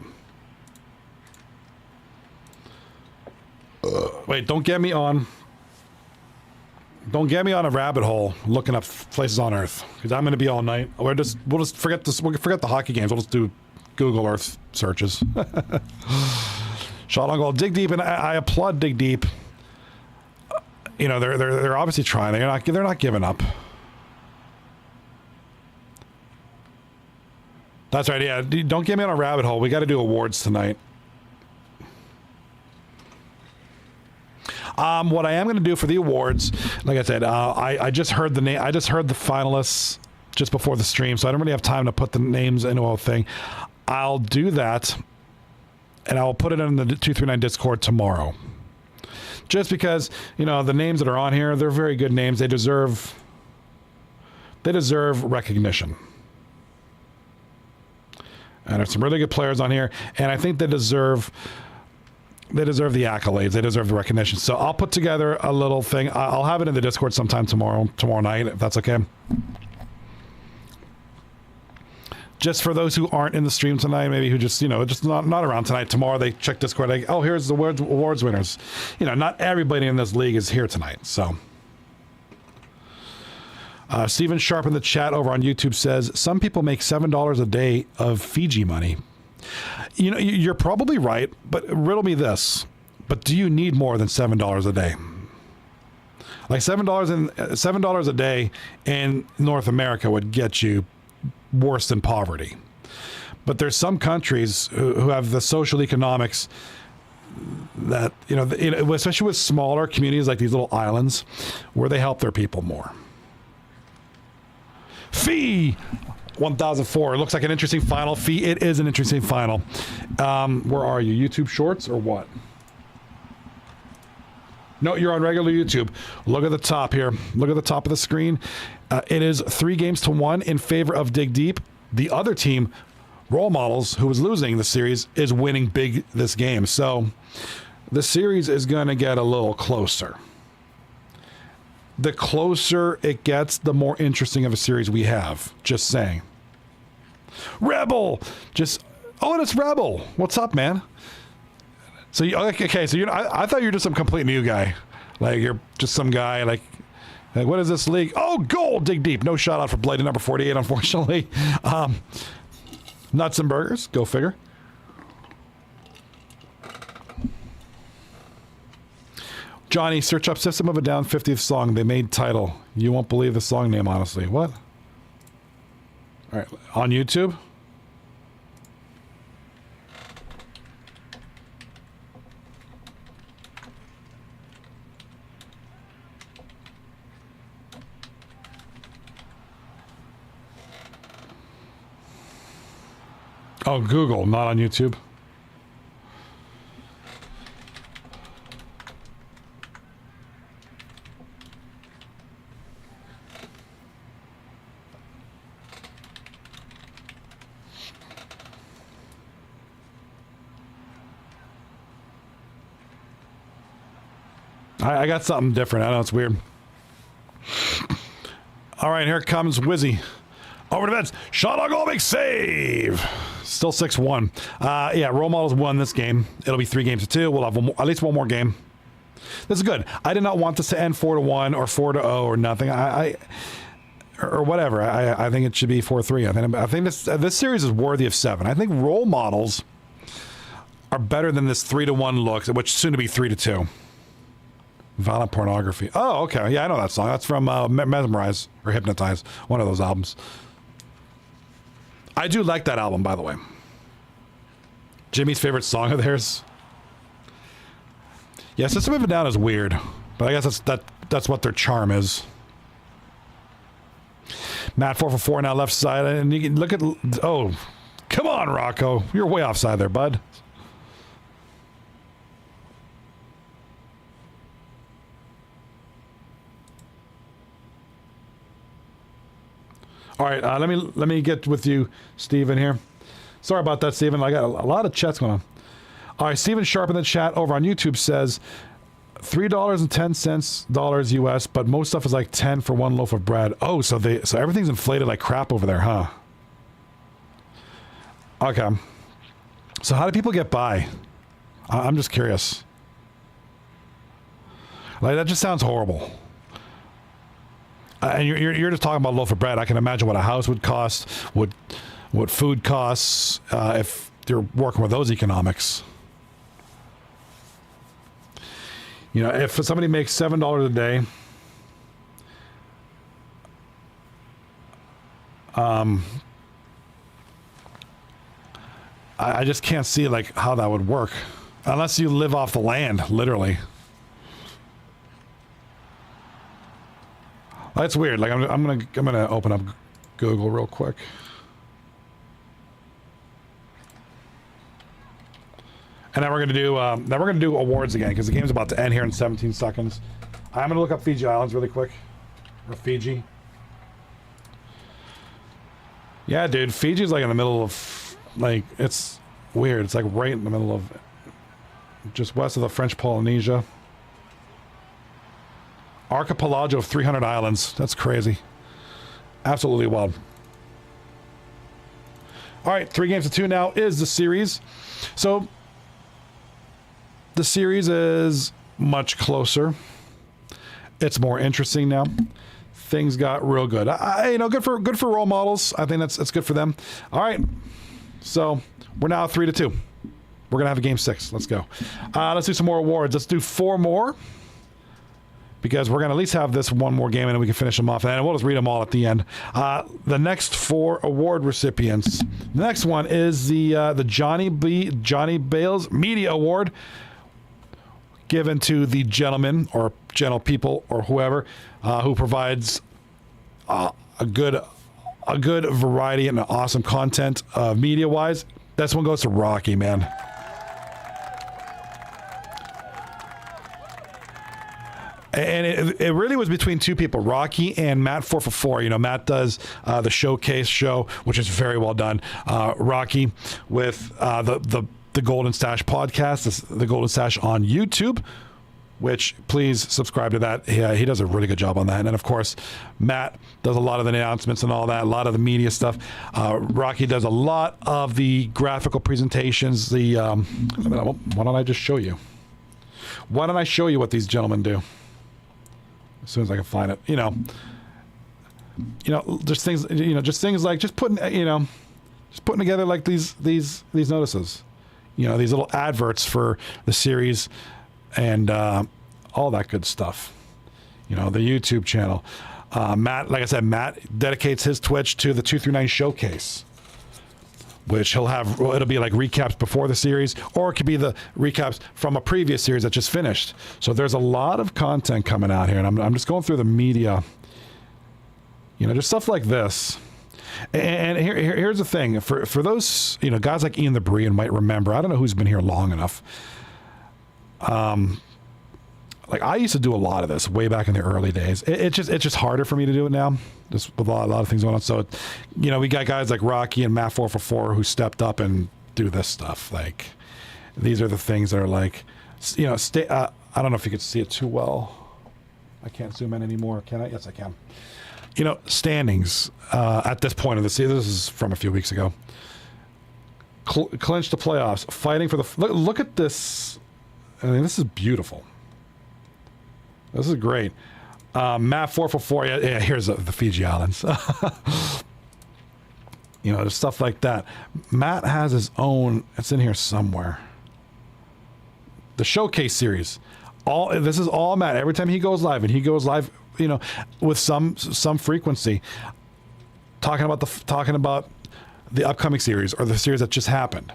Speaker 2: Wait, don't get me on a rabbit hole looking up places on Earth, because I'm going to be all night. We'll just forget this. We'll forget the hockey games. We'll just do Google Earth searches. Shot on goal. Dig Deep, and I applaud Dig Deep. You know, they're obviously trying. They're not giving up. That's right. Yeah, don't get me on a rabbit hole. We got to do awards tonight. What I am going to do for the awards, like I said, I just heard the name. I just heard the finalists just before the stream, so I don't really have time to put the names into a thing. I'll do that, and I'll put it in the 239 Discord tomorrow. Just because, you know, the names that are on here, they're very good names. They deserve recognition. And there's some really good players on here, and I think they deserve the accolades. They deserve the recognition. So I'll put together a little thing. I'll have it in the Discord sometime tomorrow night, if that's okay. Just for those who aren't in the stream tonight, maybe who just, you know, just not around tonight. Tomorrow they check Discord. Like, oh, here's the awards winners. You know, not everybody in this league is here tonight. So, Stephen Sharp in the chat over on YouTube says, some people make $7 a day of Fiji money. You know, you're probably right, but riddle me this. But do you need more than $7 a day? Like $7 a day in North America would get you worse than poverty. But there's some countries who have the social economics that, you know, especially with smaller communities like these little islands, where they help their people more. Fee 1004. It looks like an interesting final. Fee, it is an interesting final. Where are you? YouTube Shorts or what? No, you're on regular YouTube. Look at the top here. Look at the top of the screen. It is 3-1 in favor of Dig Deep. The other team, Role Models, who was losing the series, is winning big this game. So the series is going to get a little closer. The closer it gets, the more interesting of a series we have. Just saying. Rebel! Oh, and it's Rebel. What's up, man? So, okay, so I thought you were just some complete new guy. Like, you're just some guy, like what is this league? Oh, goal! Dig Deep. No shot out for Blighted number 48, unfortunately. Nuts and Burgers. Go figure. Johnny, search up System of a Down 50th song. They made title. You won't believe the song name, honestly. What? All right. On YouTube? Oh, Google, not on YouTube. I got something different. I know it's weird. All right, here comes Wizzy. Over to Vince. Shot on goal, big save. Still 6-1. Yeah, Role Models won this game. It'll be 3-2. We'll have at least one more game. This is good. I did not want this to end 4-1 or 4-0 or nothing. Or whatever. I think it should be 4-3. I think this series is worthy of 7. I think Role Models are better than this 3-1 looks, which is soon to be 3-2. Violent Pornography. Oh, okay. Yeah, I know that song. That's from Mesmerize or Hypnotize. One of those albums. I do like that album, by the way. Jimmy's favorite song of theirs. Yeah, System of a Down is weird, but I guess that's what their charm is. Matt 4 for 4 now left side, and you can look at. Oh, come on, Rocco! You're way offside there, bud. All right, let me get with you, Steven, here. Sorry about that, Steven. I got a lot of chats going on. All right, Stephen Sharp in the chat over on YouTube says $3.10 US, but most stuff is like 10 for one loaf of bread. Oh, so everything's inflated like crap over there, huh? Okay. So how do people get by? I'm just curious. Like, that just sounds horrible. And you're just talking about a loaf of bread. I can imagine what a house would cost, what food costs, if you're working with those economics. You know, if somebody makes $7 a day, I just can't see like how that would work, unless you live off the land, literally. That's weird. Like I'm gonna open up Google real quick. And then we're gonna do awards again because the game's about to end here in 17 seconds. I'm gonna look up Fiji Islands really quick, or Fiji. Yeah, dude, Fiji's like in the middle of, like, it's weird. It's like right in the middle of, just west of the French Polynesia. Archipelago of 300 islands. That's crazy. Absolutely wild. All right, 3 games to 2 now is the series. So the series is much closer. It's more interesting now. Things got real good. You know, good for role models. I think that's good for them. All right, so we're now 3-2. We're gonna have a game 6. Let's go. Let's do some more awards. Let's do 4 more, because we're gonna at least have this one more game and then we can finish them off, and then we'll just read them all at the end. The next 4 award recipients. The next one is the Johnny Bales Media Award, given to the gentleman or gentle people or whoever who provides a good variety and awesome content media wise. This one goes to Rocky, man. And it really was between 2 people, Rocky and Matt 444. You know, Matt does the Showcase show, which is very well done. Rocky with the Golden Stash podcast, the Golden Stash on YouTube, which please subscribe to that. He does a really good job on that. And then, of course, Matt does a lot of the announcements and all that, a lot of the media stuff. Rocky does a lot of the graphical presentations. Why don't I just show you? Why don't I show you what these gentlemen do? As soon as I can find it, you know, just things like just putting together like these notices, these little adverts for the series and all that good stuff. The YouTube channel. Matt, like I said, Matt dedicates his Twitch to the 239 Showcase, which it'll be like recaps before the series, or it could be the recaps from a previous series that just finished. So there's a lot of content coming out here, and I'm just going through the media, just stuff like this. And here's the thing, for those, guys like Ian the Bree might remember, I don't know who's been here long enough. Like I used to do a lot of this way back in the early days. It's just harder for me to do it now, just with a lot of things going on. So, we got guys like Rocky and Matt 444 who stepped up and do this stuff. Like, these are the things that are like, I don't know if you could see it too well. I can't zoom in anymore. Can I? Yes, I can. Standings at this point of the season. This is from a few weeks ago. Clinch the playoffs, fighting for the. Look at this. I mean, this is beautiful. This is great. Matt 444. Yeah, here's the Fiji Islands. There's stuff like that. Matt has his own. It's in here somewhere. The Showcase series. This is all Matt. Every time he goes live, and he goes live, with some frequency, talking about the upcoming series or the series that just happened.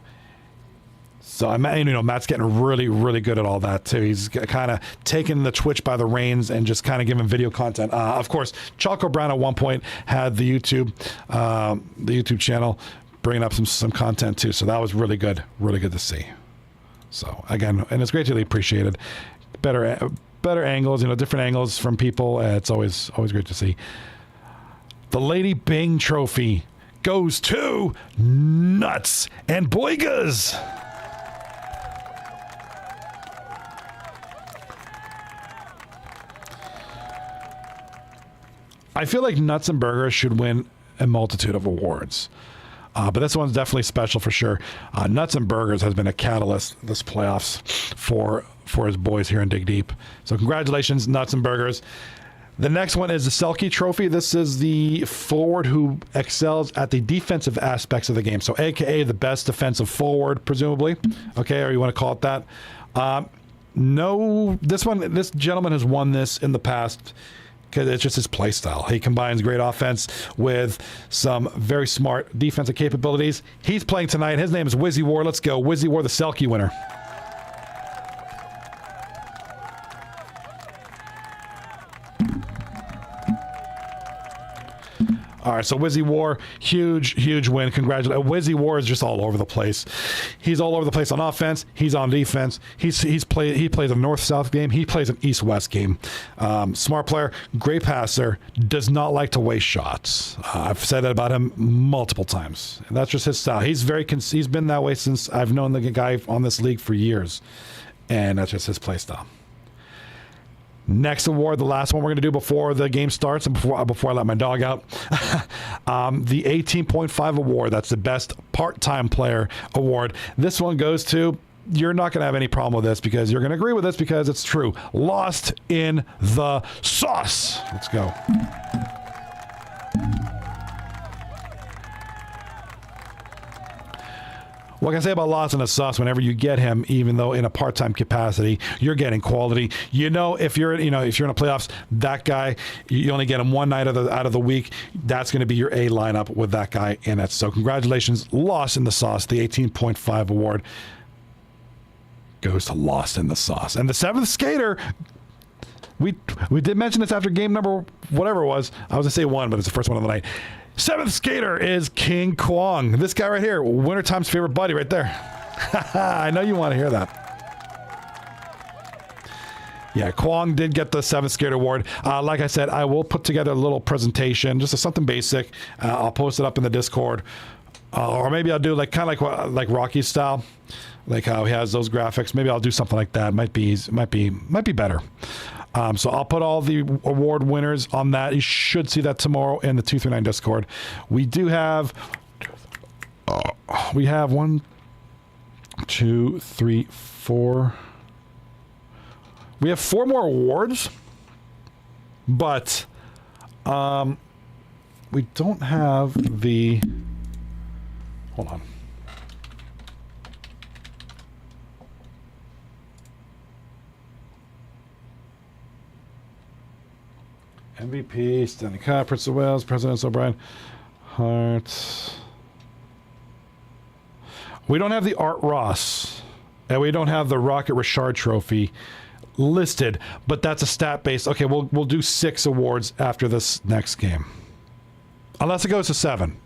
Speaker 2: So Matt's getting really, really good at all that too. He's kind of taking the Twitch by the reins and just kind of giving video content. Of course, Choco Brown at one point had the YouTube channel bringing up some content too. So that was really good to see. So again, and it's greatly appreciated. Better angles, different angles from people. It's always great to see. The Lady Bing Trophy goes to Nuts and Boygas. I feel like Nuts and Burgers should win a multitude of awards. But this one's definitely special for sure. Nuts and Burgers has been a catalyst this playoffs for his boys here in Dig Deep. So congratulations, Nuts and Burgers. The next one is the Selke Trophy. This is the forward who excels at the defensive aspects of the game. So AKA the best defensive forward, presumably. Okay, or you want to call it that. No, this gentleman has won this in the past because it's just his play style. He combines great offense with some very smart defensive capabilities. He's playing tonight. His name is Wizzy War. Let's go. Wizzy War, the Selke winner. All right, so Wizzy War, huge win. Congratulations. Wizzy War is just all over the place. He's all over the place on offense. He's on defense. He plays a north-south game. He plays an east-west game. Smart player, great passer, does not like to waste shots. I've said that about him multiple times. And that's just his style. He's been that way since I've known the guy on this league for years. And that's just his play style. Next award, the last one we're going to do before the game starts and before I let my dog out. The 18.5 award. That's the best part-time player award. This one goes to, you're not going to have any problem with this because you're going to agree with this because it's true. Lost in the Sauce. Let's go. What can I say about Lost in the Sauce? Whenever you get him, even though in a part-time capacity, you're getting quality. You know, if you're in the playoffs, that guy, you only get him one night out of the week. That's going to be your A lineup with that guy in it. So congratulations, Lost in the Sauce. The 18.5 award goes to Lost in the Sauce. And the seventh skater, we did mention this after game number whatever it was. I was going to say 1, but it's the first one of the night. Seventh skater is King Kwong. This guy right here, Wintertime's favorite buddy right there. I know you want to hear that. Yeah, Kwong did get the seventh skater award. Like I said, I will put together a little presentation, just something basic. I'll post it up in the Discord. Or maybe I'll do like Rocky's style, like how he has those graphics. Maybe I'll do something like that. Might be better. So I'll put all the award winners on that. You should see that tomorrow in the 239 Discord. We do have, we have 1, 2, 3, 4. We have 4 more awards, but we don't have the, hold on. MVP, Stanley Cup, Prince of Wales, President O'Brien, Hart. We don't have the Art Ross, and we don't have the Rocket Richard Trophy listed, but that's a stat base. Okay, we'll do 6 awards after this next game, unless it goes to 7.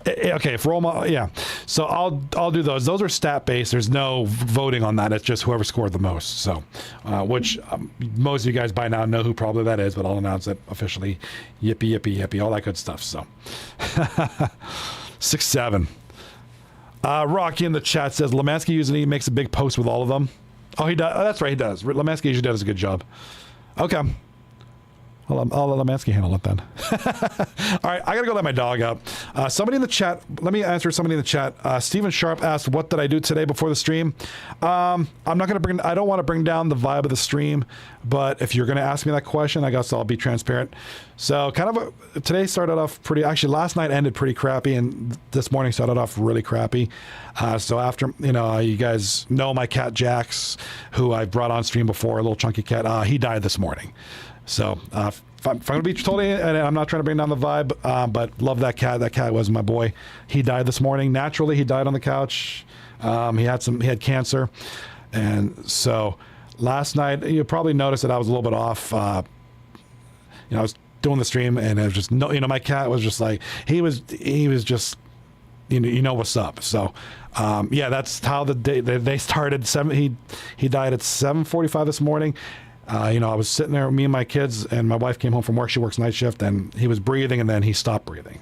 Speaker 2: Okay, for all yeah. So I'll do those. Those are stat based. There's no voting on that. It's just whoever scored the most. So, which most of you guys by now know who probably that is, but I'll announce it officially. Yippee, yippee, yippee, all that good stuff. So, 6-7. Rocky in the chat says Lemansky usually makes a big post with all of them. Oh, he does. Oh, that's right, he does. Lemansky usually does a good job. Okay. I'll let Lemansky handle it then. All right, I gotta go let my dog out. Somebody in the chat, let me answer somebody in the chat. Stephen Sharp asked, what did I do today before the stream? I don't want to bring down the vibe of the stream, but if you're gonna ask me that question, I guess I'll be transparent. So today started off last night ended pretty crappy, and this morning started off really crappy. So after, you guys know my cat Jax, who I've brought on stream before, a little chunky cat, he died this morning. So if I'm going to be totally, and I'm not trying to bring down the vibe, but love that cat. That cat was my boy. He died this morning. Naturally, he died on the couch. He had cancer. And so last night, you probably noticed that I was a little bit off. I was doing the stream, and it was just, my cat was just like, he was just, what's up. So, that's how the day started. He died at 7:45 this morning. I was sitting there, me and my kids, and my wife came home from work. She works night shift, and he was breathing, and then he stopped breathing.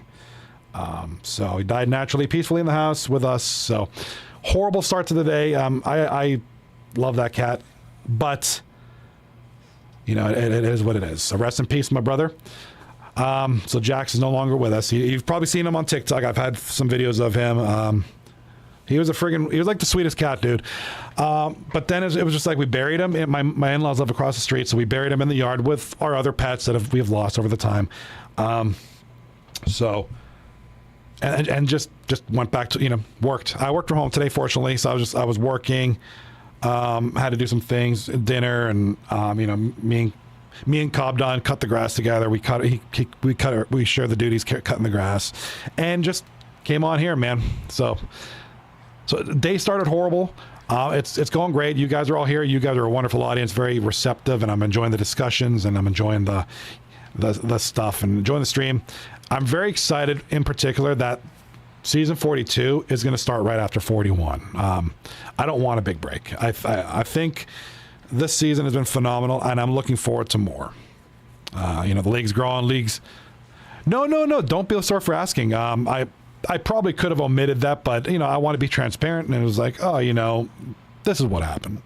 Speaker 2: So he died naturally, peacefully in the house with us. So horrible start to the day. I love that cat, but it is what it is. So rest in peace, my brother. So Jax is no longer with us. You've probably seen him on TikTok. I've had some videos of him. He was like the sweetest cat, dude. But then it was just like we buried him. And my in-laws live across the street, so we buried him in the yard with our other pets that we have lost over the time. So just went back to worked. I worked from home today, fortunately. So I was working. Had to do some things, dinner, and me and Cobb Don cut the grass together. We share the duties cutting the grass, and just came on here, man. So day started horrible. It's going great. You guys are all here. You guys are a wonderful audience, very receptive, and I'm enjoying the discussions, and I'm enjoying the stuff, and enjoying the stream. I'm very excited, in particular, that season 42 is going to start right after 41. I don't want a big break. I think this season has been phenomenal, and I'm looking forward to more. The league's growing. No. Don't be sorry for asking. I probably could have omitted that, but I want to be transparent, and it was like, this is what happened.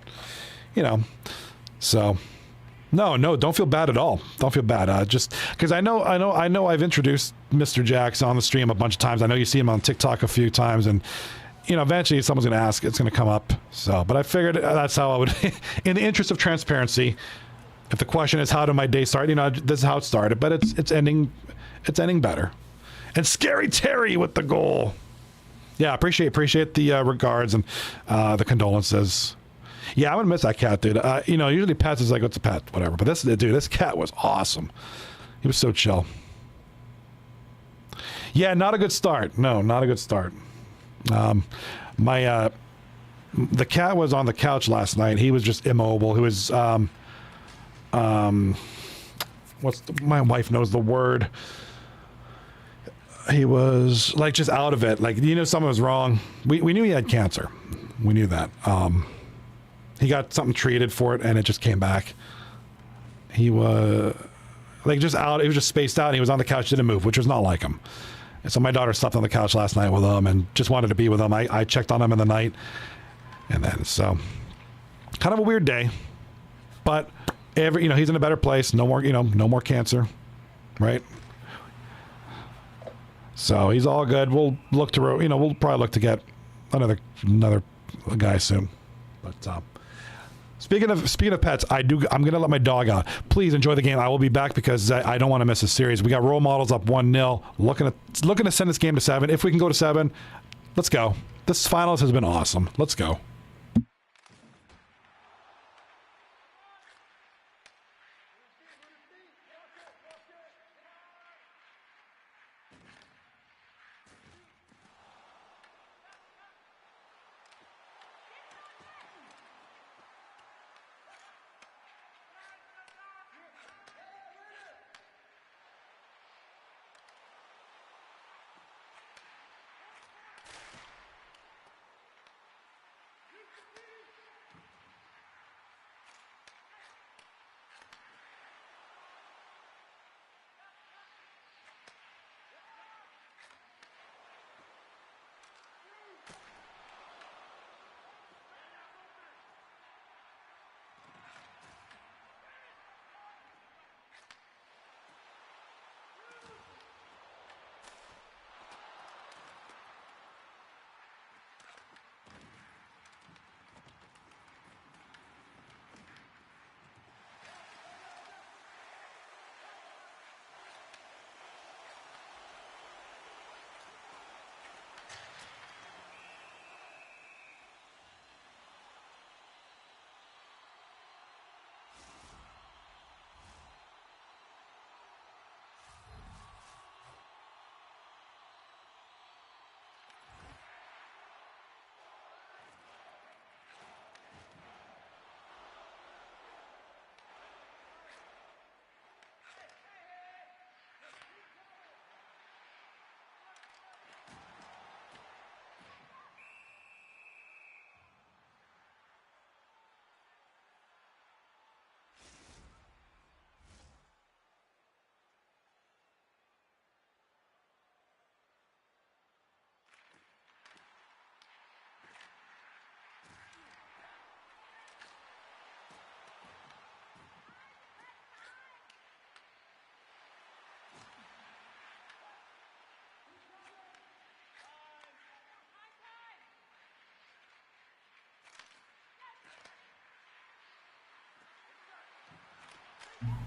Speaker 2: So no, don't feel bad at all. Don't feel bad. Just because I know I've introduced Mr. Jax on the stream a bunch of times. I know you see him on TikTok a few times, and eventually someone's going to ask, it's going to come up. So, but I figured that's how I would, in the interest of transparency, if the question is how did my day start, this is how it started, but it's ending better. And Scary Terry with the goal. Yeah, appreciate the regards and the condolences. Yeah, I'm gonna miss that cat, dude. Usually pets is like, what's a pet, whatever. But this cat was awesome. He was so chill. Yeah, not a good start. No, not a good start. The cat was on the couch last night. He was just immobile. He was my wife knows the word. He was like just out of it. Like, something was wrong. We knew he had cancer. We knew that. He got something treated for it, and it just came back. He was like just out. He was just spaced out. And he was on the couch, didn't move, which was not like him. And so my daughter slept on the couch last night with him and just wanted to be with him. I checked on him in the night, and then so kind of a weird day, but he's in a better place. No more cancer, right? So he's all good. We'll look to we'll probably look to get another guy soon. But speaking of pets, I'm gonna let my dog out. Please enjoy the game. I will be back because I don't want to miss a series. We got role models up 1-0. Looking to send this game to 7. If we can go to 7, let's go. This finals has been awesome. Let's go.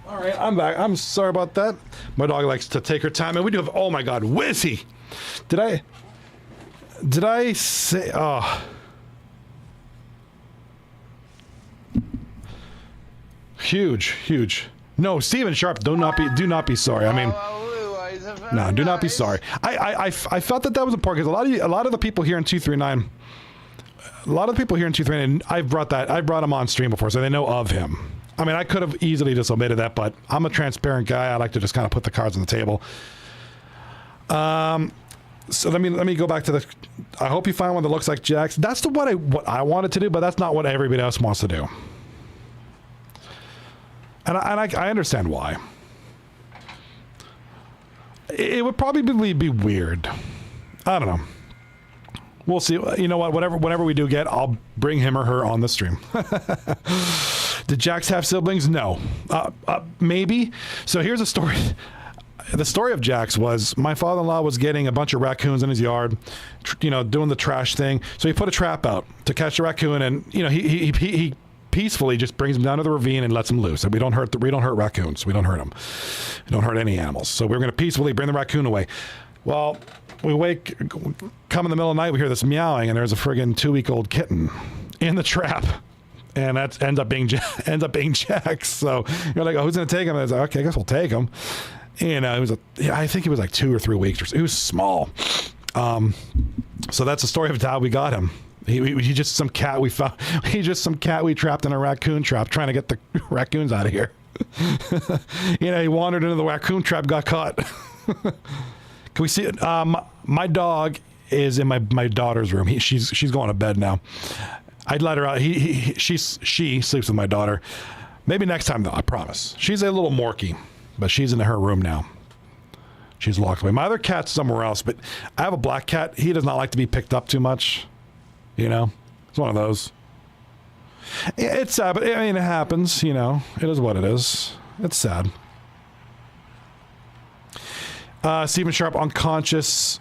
Speaker 2: All right, I'm back. I'm sorry about that. My dog likes to take her time, and we do have. Oh my God, Wizzy! Did I say? Oh, huge. No, Stephen Sharp, do not be sorry. I mean, no, do not be sorry. I felt that was important because a lot of the people here in 239, I brought him on stream before, so they know of him. I mean, I could have easily just omitted that, but I'm a transparent guy. I like to just kind of put the cards on the table. So let me go back to the. I hope you find one that looks like Jax. That's what I wanted to do, but that's not what everybody else wants to do. And I understand why. It would probably be weird. I don't know. We'll see. You know what? Whenever we do get, I'll bring him or her on the stream. Did Jax have siblings? No. Maybe. So here's a story. The story of Jax was my father-in-law was getting a bunch of raccoons in his yard, doing the trash thing. So he put a trap out to catch the raccoon, and he peacefully just brings them down to the ravine and lets them loose. And we don't hurt raccoons. We don't hurt them. We don't hurt any animals. So we're going to peacefully bring the raccoon away. Well, come in the middle of the night, we hear this meowing, and there's a friggin' 2-week-old kitten in the trap. And that ends up being Jax. So you're like, oh, who's going to take him? And I was like, okay, I guess we'll take him. I think he was like 2 or 3 weeks. He was small. So that's the story of how we got him. He just some cat we found. He just some cat we trapped in a raccoon trap, trying to get the raccoons out of here. He wandered into the raccoon trap, got caught. Can we see it? My dog is in my daughter's room. She's going to bed now. I'd let her out. She sleeps with my daughter. Maybe next time though. I promise. She's a little morky, but she's in her room now. She's locked away. My other cat's somewhere else, but I have a black cat. He does not like to be picked up too much. It's one of those. It's sad, but I mean, it happens. It is what it is. It's sad. Stephen Sharp, unconscious.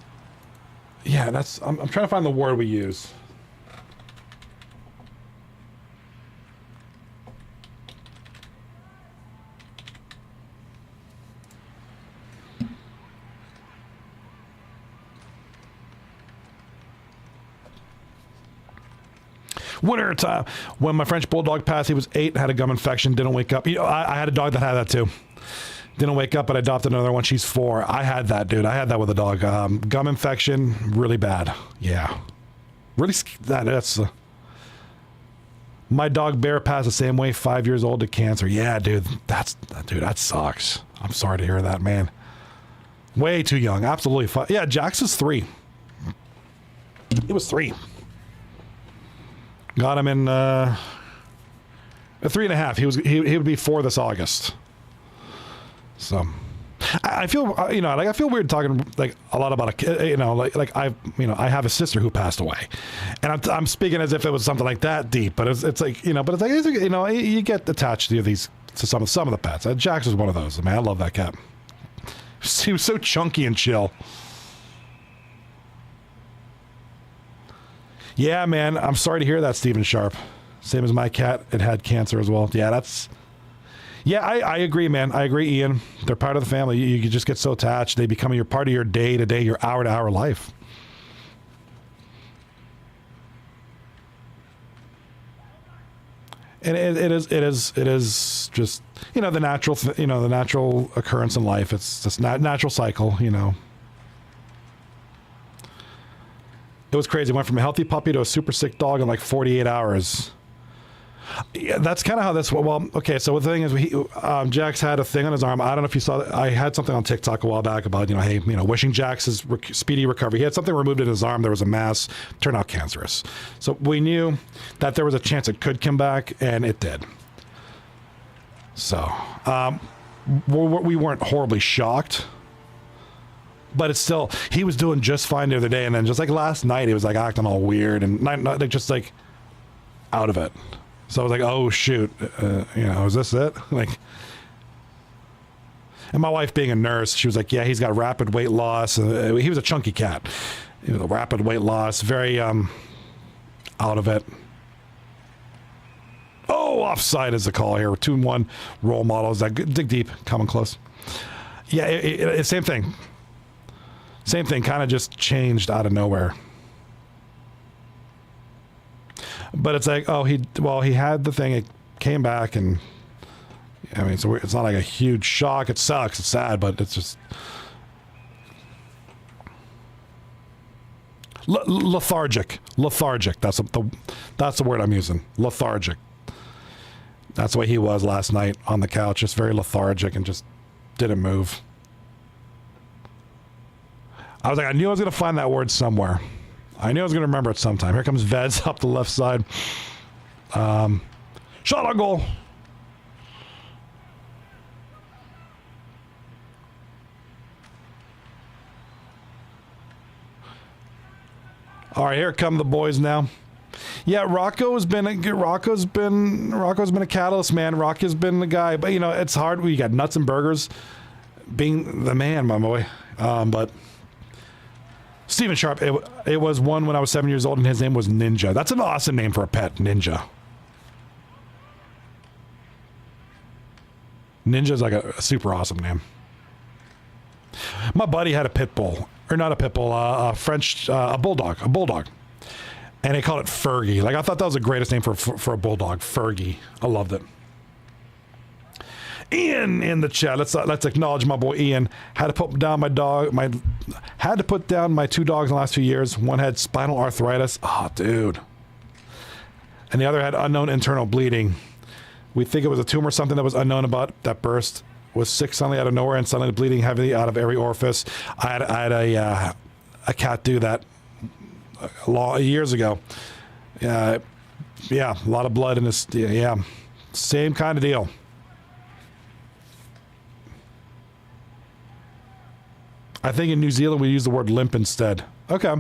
Speaker 2: Yeah, I'm trying to find the word we use. Winter time. When my French bulldog passed, he was 8, had a gum infection, didn't wake up. I had a dog that had that too. Didn't wake up, but I adopted another one. She's 4. I had that, dude. I had that with a dog. Gum infection, really bad. Yeah. Really, that's... my dog Bear passed the same way, 5 years old to cancer. Yeah, dude. That sucks. I'm sorry to hear that, man. Way too young. Absolutely. Yeah, Jax is 3. He was 3. Got him in 3.5. He would be 4 this August. So I feel I feel weird talking like a lot about a kid. I have a sister who passed away, and I'm speaking as if it was something like that deep. But it's like but it's like you get attached to some of the pets. Jax was one of those. Man, I love that cat. He was so chunky and chill. Yeah, man, I'm sorry to hear that, Stephen Sharp. Same as my cat, it had cancer as well. Yeah, I agree, man. I agree, Ian. They're part of the family. You just get so attached. They become part of your day-to-day, your hour-to-hour life. And it is just the natural occurrence in life. It's just natural cycle, It was crazy. Went from a healthy puppy to a super sick dog in like 48 hours. Yeah, that's kind of how this. Well, okay. So the thing is, Jax had a thing on his arm. I don't know if you saw that. I had something on TikTok a while back about wishing Jax his speedy recovery. He had something removed in his arm. There was a mass. Turned out cancerous. So we knew that there was a chance it could come back, and it did. So we weren't horribly shocked. But it's still, he was doing just fine the other day, and then just like last night, he was like acting all weird and not just like out of it. So I was like, oh shoot, is this it? Like, and my wife being a nurse, she was like, yeah, he's got rapid weight loss. He was a chunky cat. Rapid weight loss, very out of it. Oh, Offside is the call here. 2-1 role models. That dig deep, coming close. Yeah, same thing. Same thing, kind of just changed out of nowhere. But it's like, oh, he had the thing, it came back, and I mean, it's not like a huge shock. It sucks, it's sad, but it's just lethargic. Lethargic. That's the word I'm using. Lethargic. That's the way he was last night on the couch, just very lethargic and just didn't move. I was like, I knew I was going to find that word somewhere. I knew I was going to remember it sometime. Here comes Veds up the left side. Shot on goal. All right, here come the boys now. Yeah, Rocco's been a catalyst, man. Rocco's been the guy, but you know it's hard. We got nuts and burgers, being the man, my boy. But Stephen Sharp, it was one when I was 7 years old, and his name was Ninja. That's an awesome name for a pet, Ninja. Ninja's like a super awesome name. My buddy had a pit bull, or not a pit bull, a bulldog, and he called it Fergie. Like I thought that was the greatest name for a bulldog, Fergie. I loved it. Ian in the chat. Let's acknowledge my boy Ian. Had to put down my 2 dogs in the last few years. One had spinal arthritis. Oh, dude. And the other had unknown internal bleeding. We think it was a tumor, something that was unknown about that burst. Was sick suddenly out of nowhere and suddenly bleeding heavily out of every orifice. I had a cat do that years ago. Yeah, a lot of blood in this. Yeah, same kind of deal. I think in New Zealand we use the word limp instead. Okay.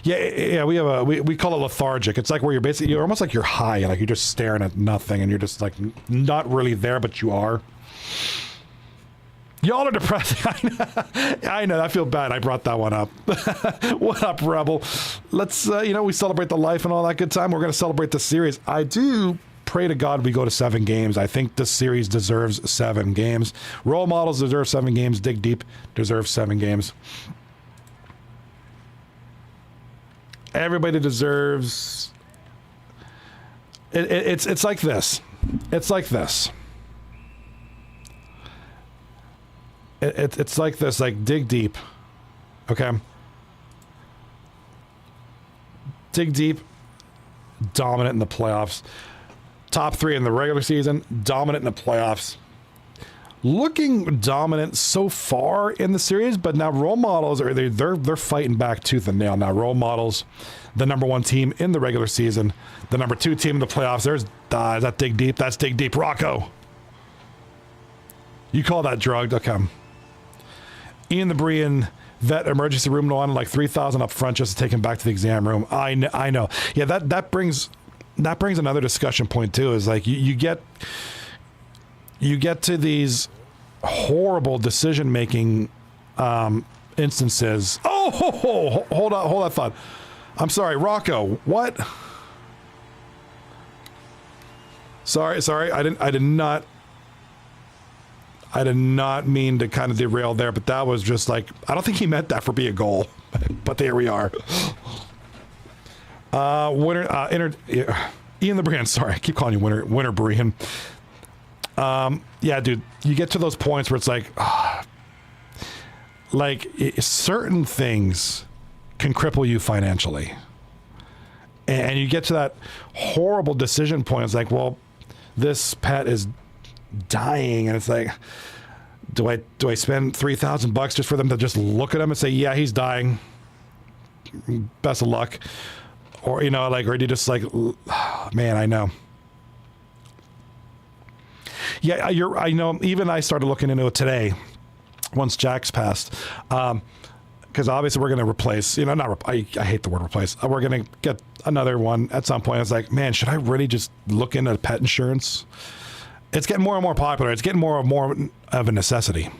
Speaker 2: Yeah. We call it lethargic. It's like where you're almost like you're high, like you're just staring at nothing, and you're just like not really there, but you are. Y'all are depressing. I know. I feel bad. I brought that one up. What up, Rebel? Let's, we celebrate the life and all that good time. We're going to celebrate the series. I do pray to God we go to 7 games. I think this series deserves 7 games. Role models deserve 7 games. Dig Deep deserves 7 games. Everybody deserves... It's like this. It's like this. It's like this, like dig deep, okay? Dig deep, dominant in the playoffs. Top 3 in the regular season, dominant in the playoffs. Looking dominant so far in the series, but now role models they're fighting back tooth and nail. Now role models, the number 1 team in the regular season, the number 2 team in the playoffs. Is that dig deep? That's dig deep. Rocco, you call that drugged? Okay. Ian the Brian vet emergency room wanted like $3,000 up front just to take him back to the exam room. I know. Yeah, that brings another discussion point too. Is like you get to these horrible decision making instances. Oh, hold that thought. I'm sorry, Rocco. What? Sorry. I did not mean to kind of derail there, but that was just like, I don't think he meant that for be a goal, but there we are. Ian the Brand, sorry, I keep calling you Winter Brian. Yeah, dude, you get to those points where it's like certain things can cripple you financially. And you get to that horrible decision point. It's like, well, this pet is dying, and it's like, do I spend $3,000 just for them to just look at him and say, yeah, he's dying, best of luck, or or do you just like, man, I know. Yeah, I know. Even I started looking into it today once Jack's passed, because obviously we're going to replace. I hate the word replace. We're going to get another one at some point. It's like, man, should I really just look into pet insurance? It's getting more and more popular. It's getting more and more of a necessity.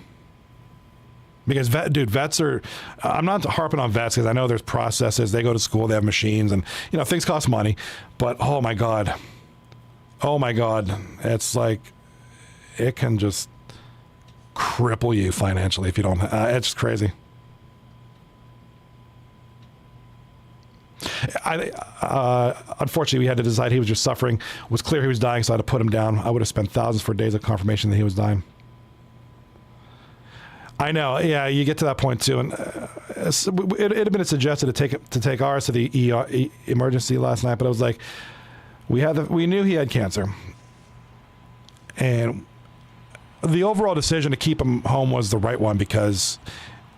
Speaker 2: Because vets are, I'm not harping on vets because I know there's processes. They go to school, they have machines, and things cost money. But oh my God, Oh my God. It's like, it can just cripple you financially if you don't, it's just crazy. Unfortunately, we had to decide he was just suffering. It was clear he was dying, so I had to put him down. I would have spent thousands for days of confirmation that he was dying. I know, yeah, you get to that point too, and it had been suggested to take ours to the emergency last night, but I was like, we knew he had cancer, and the overall decision to keep him home was the right one, because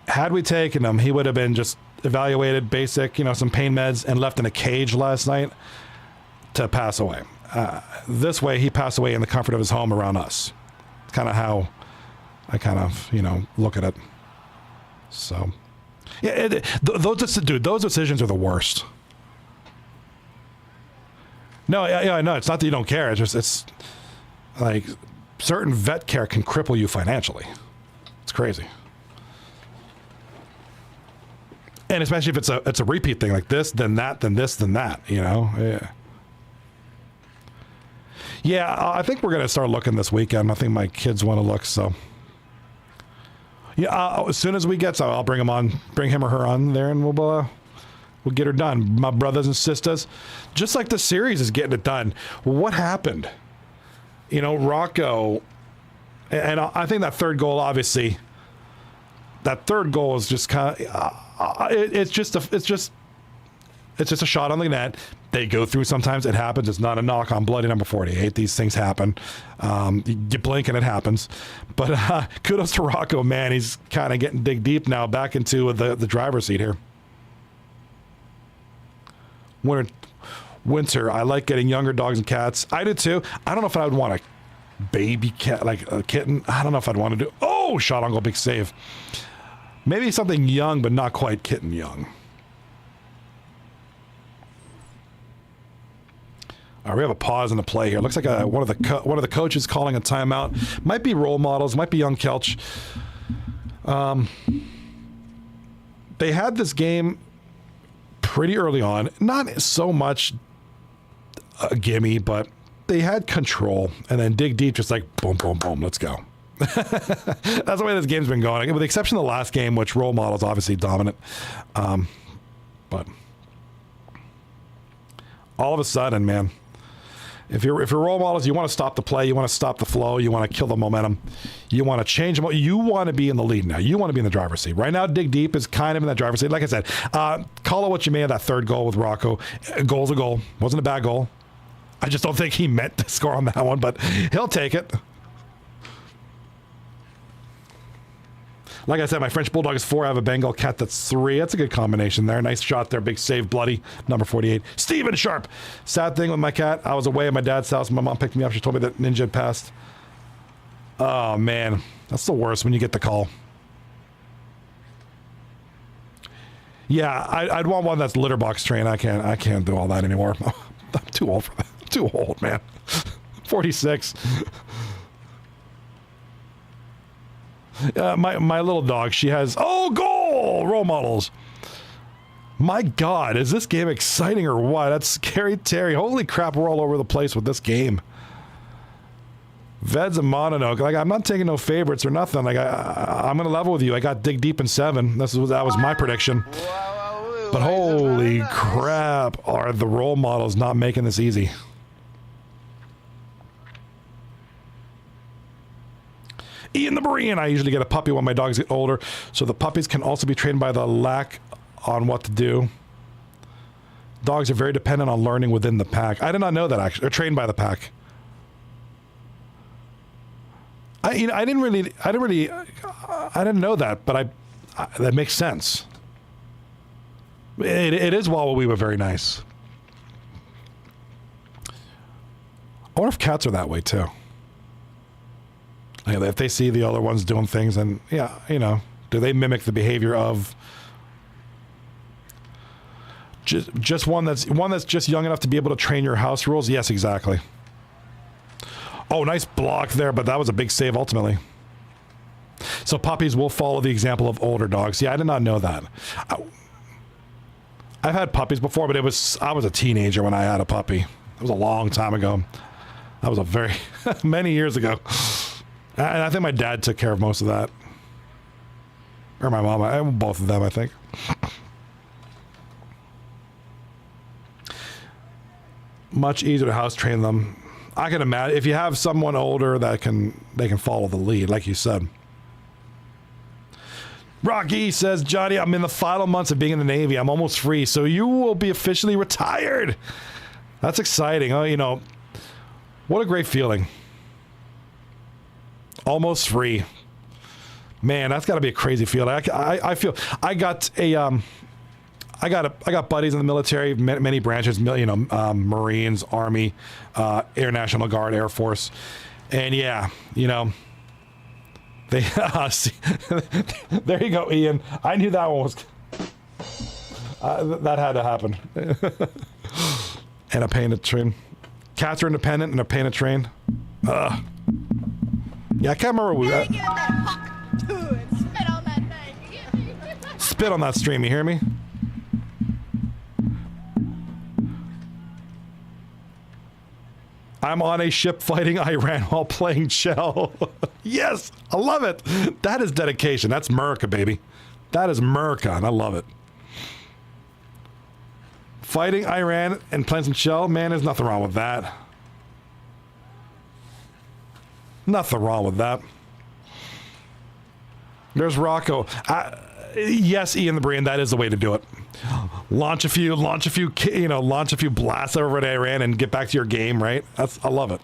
Speaker 2: had we taken him, he would have been just evaluated, basic, some pain meds, and left in a cage last night to pass away. This way, he passed away in the comfort of his home around us. Kind of how I kind of, look at it. So, yeah, those decisions are the worst. No, yeah, I know. It's not that you don't care. It's like certain vet care can cripple you financially. It's crazy. And especially if it's a repeat thing, like this, then that, then this, then that, Yeah. Yeah, I think we're going to start looking this weekend. I think my kids want to look, so. Yeah, as soon as we get, so I'll bring him or her on there, and we'll get her done. My brothers and sisters, just like the series is getting it done. What happened? Rocco, and I think that third goal, obviously, that third goal is just kind of, it's just a shot on the net. They go through sometimes. It happens. It's not a knock on bloody number 48. These things happen. You blink and it happens. But kudos to Rocco, man. He's kind of getting dig deep now, back into the driver's seat here. Winter, I like getting younger dogs and cats. I do too. I don't know if I would want a baby cat, like a kitten. I don't know if I'd want to do. Oh, shot on goal, big save. Maybe something young, but not quite kitten young. All right, we have a pause in the play here. Looks like one of the coaches calling a timeout. Might be role models. Might be young Kelch. They had this game pretty early on. Not so much a gimme, but they had control. And then dig deep, just like boom, boom, boom. Let's go. That's the way this game's been going, with the exception of the last game, which role models obviously dominant. But all of a sudden, man. If you're role models, you want to stop the play, you want to stop the flow, you want to kill the momentum, you want to change them. You want to be in the lead now. You want to be in the driver's seat. Right now, Dig Deep is kind of in that driver's seat. Like I said, call it what you may of that third goal with Rocco. A goal's a goal. Wasn't a bad goal. I just don't think he meant to score on that one, but he'll take it. Like I said, my French Bulldog is 4. I have a Bengal cat that's 3. That's a good combination there. Nice shot there. Big save, bloody. Number 48. Steven Sharp. Sad thing with my cat. I was away at my dad's house. My mom picked me up. She told me that Ninja had passed. Oh, man. That's the worst when you get the call. Yeah, I'd want one that's litter box trained. I can't do all that anymore. I'm too old for that. I'm too old, man. 46. My little dog, she has, goal! Role models. My God, is this game exciting or what? That's Scary Terry. Holy crap, we're all over the place with this game. Veds and Mononoke. Like, I'm not taking no favorites or nothing. Like, I'm going to level with you. I got Dig Deep in 7. That was my prediction. But holy crap, are the role models not making this easy? Ian the Marine. I usually get a puppy when my dogs get older, so the puppies can also be trained by the lack on what to do. Dogs are very dependent on learning within the pack. I did not know that, actually. They're trained by the pack. I didn't know that, but that makes sense. It is while we were very nice. I wonder if cats are that way too. If they see the other ones doing things, and do they mimic the behavior of just one that's just young enough to be able to train your house rules? Yes, exactly. Oh, nice block there, but that was a big save ultimately. So puppies will follow the example of older dogs. Yeah, I did not know that. I've had puppies before, but I was a teenager when I had a puppy. It was a long time ago. That was a very many years ago. And I think my dad took care of most of that. Or my mom. Both of them, I think. Much easier to house train them. I can imagine if you have someone older that they can follow the lead, like you said. Rocky says, Johnny, I'm in the final months of being in the Navy. I'm almost free, so you will be officially retired. That's exciting. Oh, you know, what a great feeling. Almost free. Man, that's got to be a crazy feeling. I feel I got buddies in the military, many branches, you know, Marines, Army, Air National Guard, Air Force, and yeah, you know, they see, there you go, Ian. I knew that one was that had to happen. And a painted train. Cats are independent and a painted train. Yeah, I can't remember what we got.
Speaker 5: Spit on that thing.
Speaker 2: Spit on that stream, you hear me? I'm on a ship fighting Iran while playing Shell. Yes, I love it. That is dedication. That's America, baby. That is America, and I love it. Fighting Iran and playing some Shell, man, there's nothing wrong with that. Nothing wrong with that. There's Rocco. Yes, Ian the Brain, that is the way to do it. Launch a few blasts over at Iran and get back to your game, right? I love it.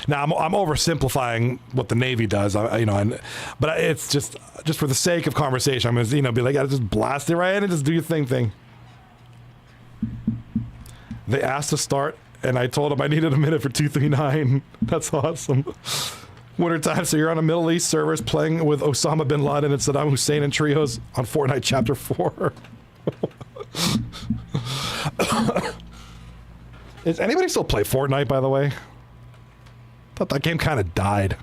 Speaker 2: Now I'm oversimplifying what the Navy does, but it's just for the sake of conversation. I'm gonna be like, just blast Iran and just do your thing. They asked to start, and I told them I needed a minute for 239. That's awesome. Wintertime, so you're on a Middle East servers playing with Osama bin Laden and Saddam Hussein in trios on Fortnite Chapter 4. Does anybody still play Fortnite, by the way? I thought that game kind of died.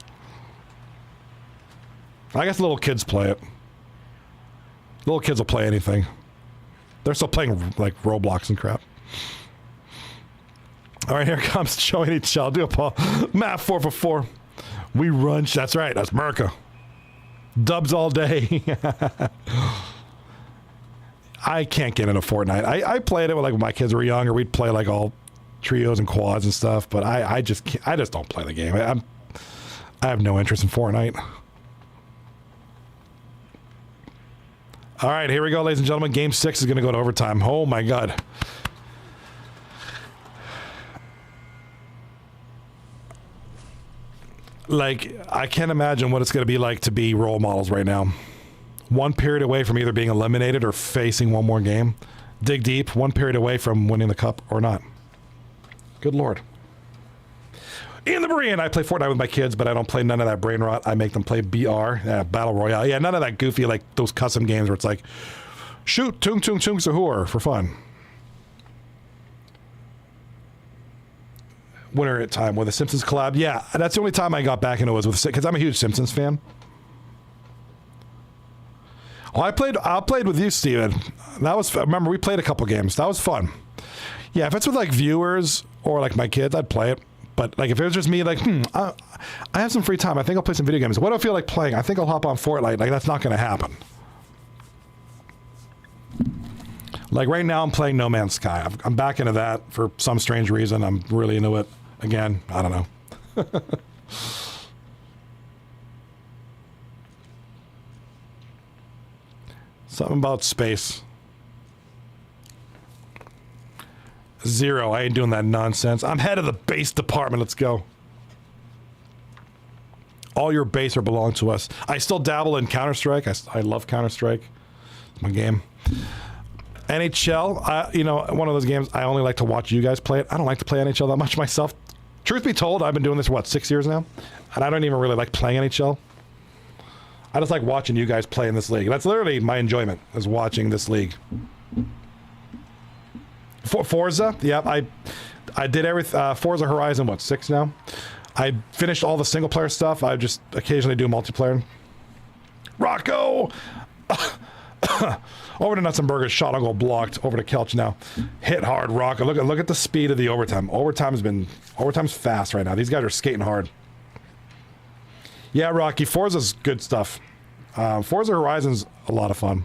Speaker 2: I guess little kids play it. Little kids will play anything. They're still playing, like, Roblox and crap. All right, here comes Joey NHL. Do it, Paul. Map 4 for 4. We run. That's right. That's Merca. Dubs all day. I can't get into Fortnite. I played it when my kids were younger. We'd play like all trios and quads and stuff. But I just don't play the game. I have no interest in Fortnite. All right, here we go, ladies and gentlemen. Game 6 is going to go to overtime. Oh my God. Like, I can't imagine what it's going to be like to be role models right now. One period away from either being eliminated or facing one more game. Dig deep, one period away from winning the cup or not. Good Lord. Ian the Marine, I play Fortnite with my kids, but I don't play none of that brain rot. I make them play BR, Battle Royale. Yeah, none of that goofy, like those custom games where it's like, shoot, tung tung tung sahur for fun. Winter at time with a Simpsons collab. Yeah, that's the only time I got back into it was with, because I'm a huge Simpsons fan. Oh, I played with you, Steven. That was, remember, we played a couple games. That was fun. Yeah, if it's with like viewers or like my kids, I'd play it. But like if it was just me, like, I have some free time. I think I'll play some video games. What do I feel like playing? I think I'll hop on Fortnite. Like, that's not going to happen. Like right now, I'm playing No Man's Sky. I'm back into that for some strange reason. I'm really into it again. I don't know. Something about space. Zero. I ain't doing that nonsense. I'm head of the base department. Let's go. All your base are belong to us. I still dabble in Counter-Strike. I love Counter-Strike. It's my game. NHL, one of those games I only like to watch you guys play it. I don't like to play NHL that much myself. Truth be told, I've been doing this for 6 years now, and I don't even really like playing NHL. I just like watching you guys play in this league. That's literally my enjoyment, is watching this league. Forza, yeah, I did everything. Forza Horizon, 6 now? I finished all the single player stuff. I just occasionally do multiplayer. Rocco! Over to Nuts and Burgers. Shot on goal blocked. Over to Kelch now. Hit hard. Rocco. Look at the speed of the overtime. Overtime's fast right now. These guys are skating hard. Yeah, Rocky. Forza's good stuff. Forza Horizon's a lot of fun.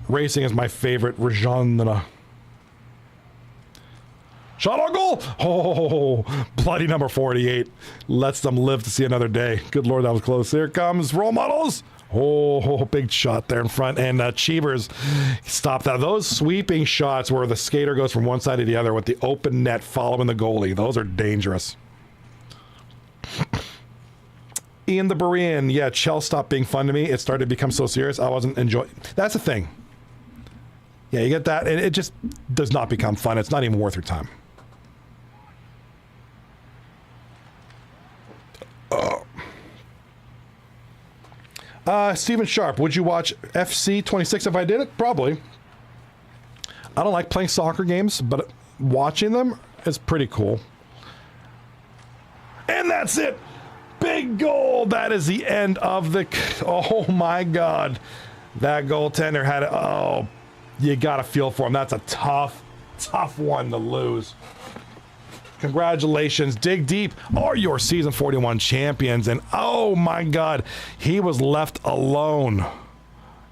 Speaker 2: Racing is my favorite genre. Shot on goal! Oh, bloody number 48. Lets them live to see another day. Good Lord, that was close. Here comes role models. Oh, big shot there in front. And Cheevers stopped that. Those sweeping shots where the skater goes from one side to the other with the open net following the goalie. Those are dangerous. Ian the Berean. Yeah, Chell stopped being fun to me. It started to become so serious. I wasn't enjoying. That's the thing. Yeah, you get that. And it just does not become fun. It's not even worth your time. Steven Sharp, would you watch FC 26 if I did it? Probably. I don't like playing soccer games, but watching them is pretty cool. And that's it. Big goal. That is the end of the... Oh, my God. That goaltender had it. Oh, you got to feel for him. That's a tough one to lose. Congratulations. Dig Deep are your season 41 champions. And oh my God, he was left alone.
Speaker 5: Gotta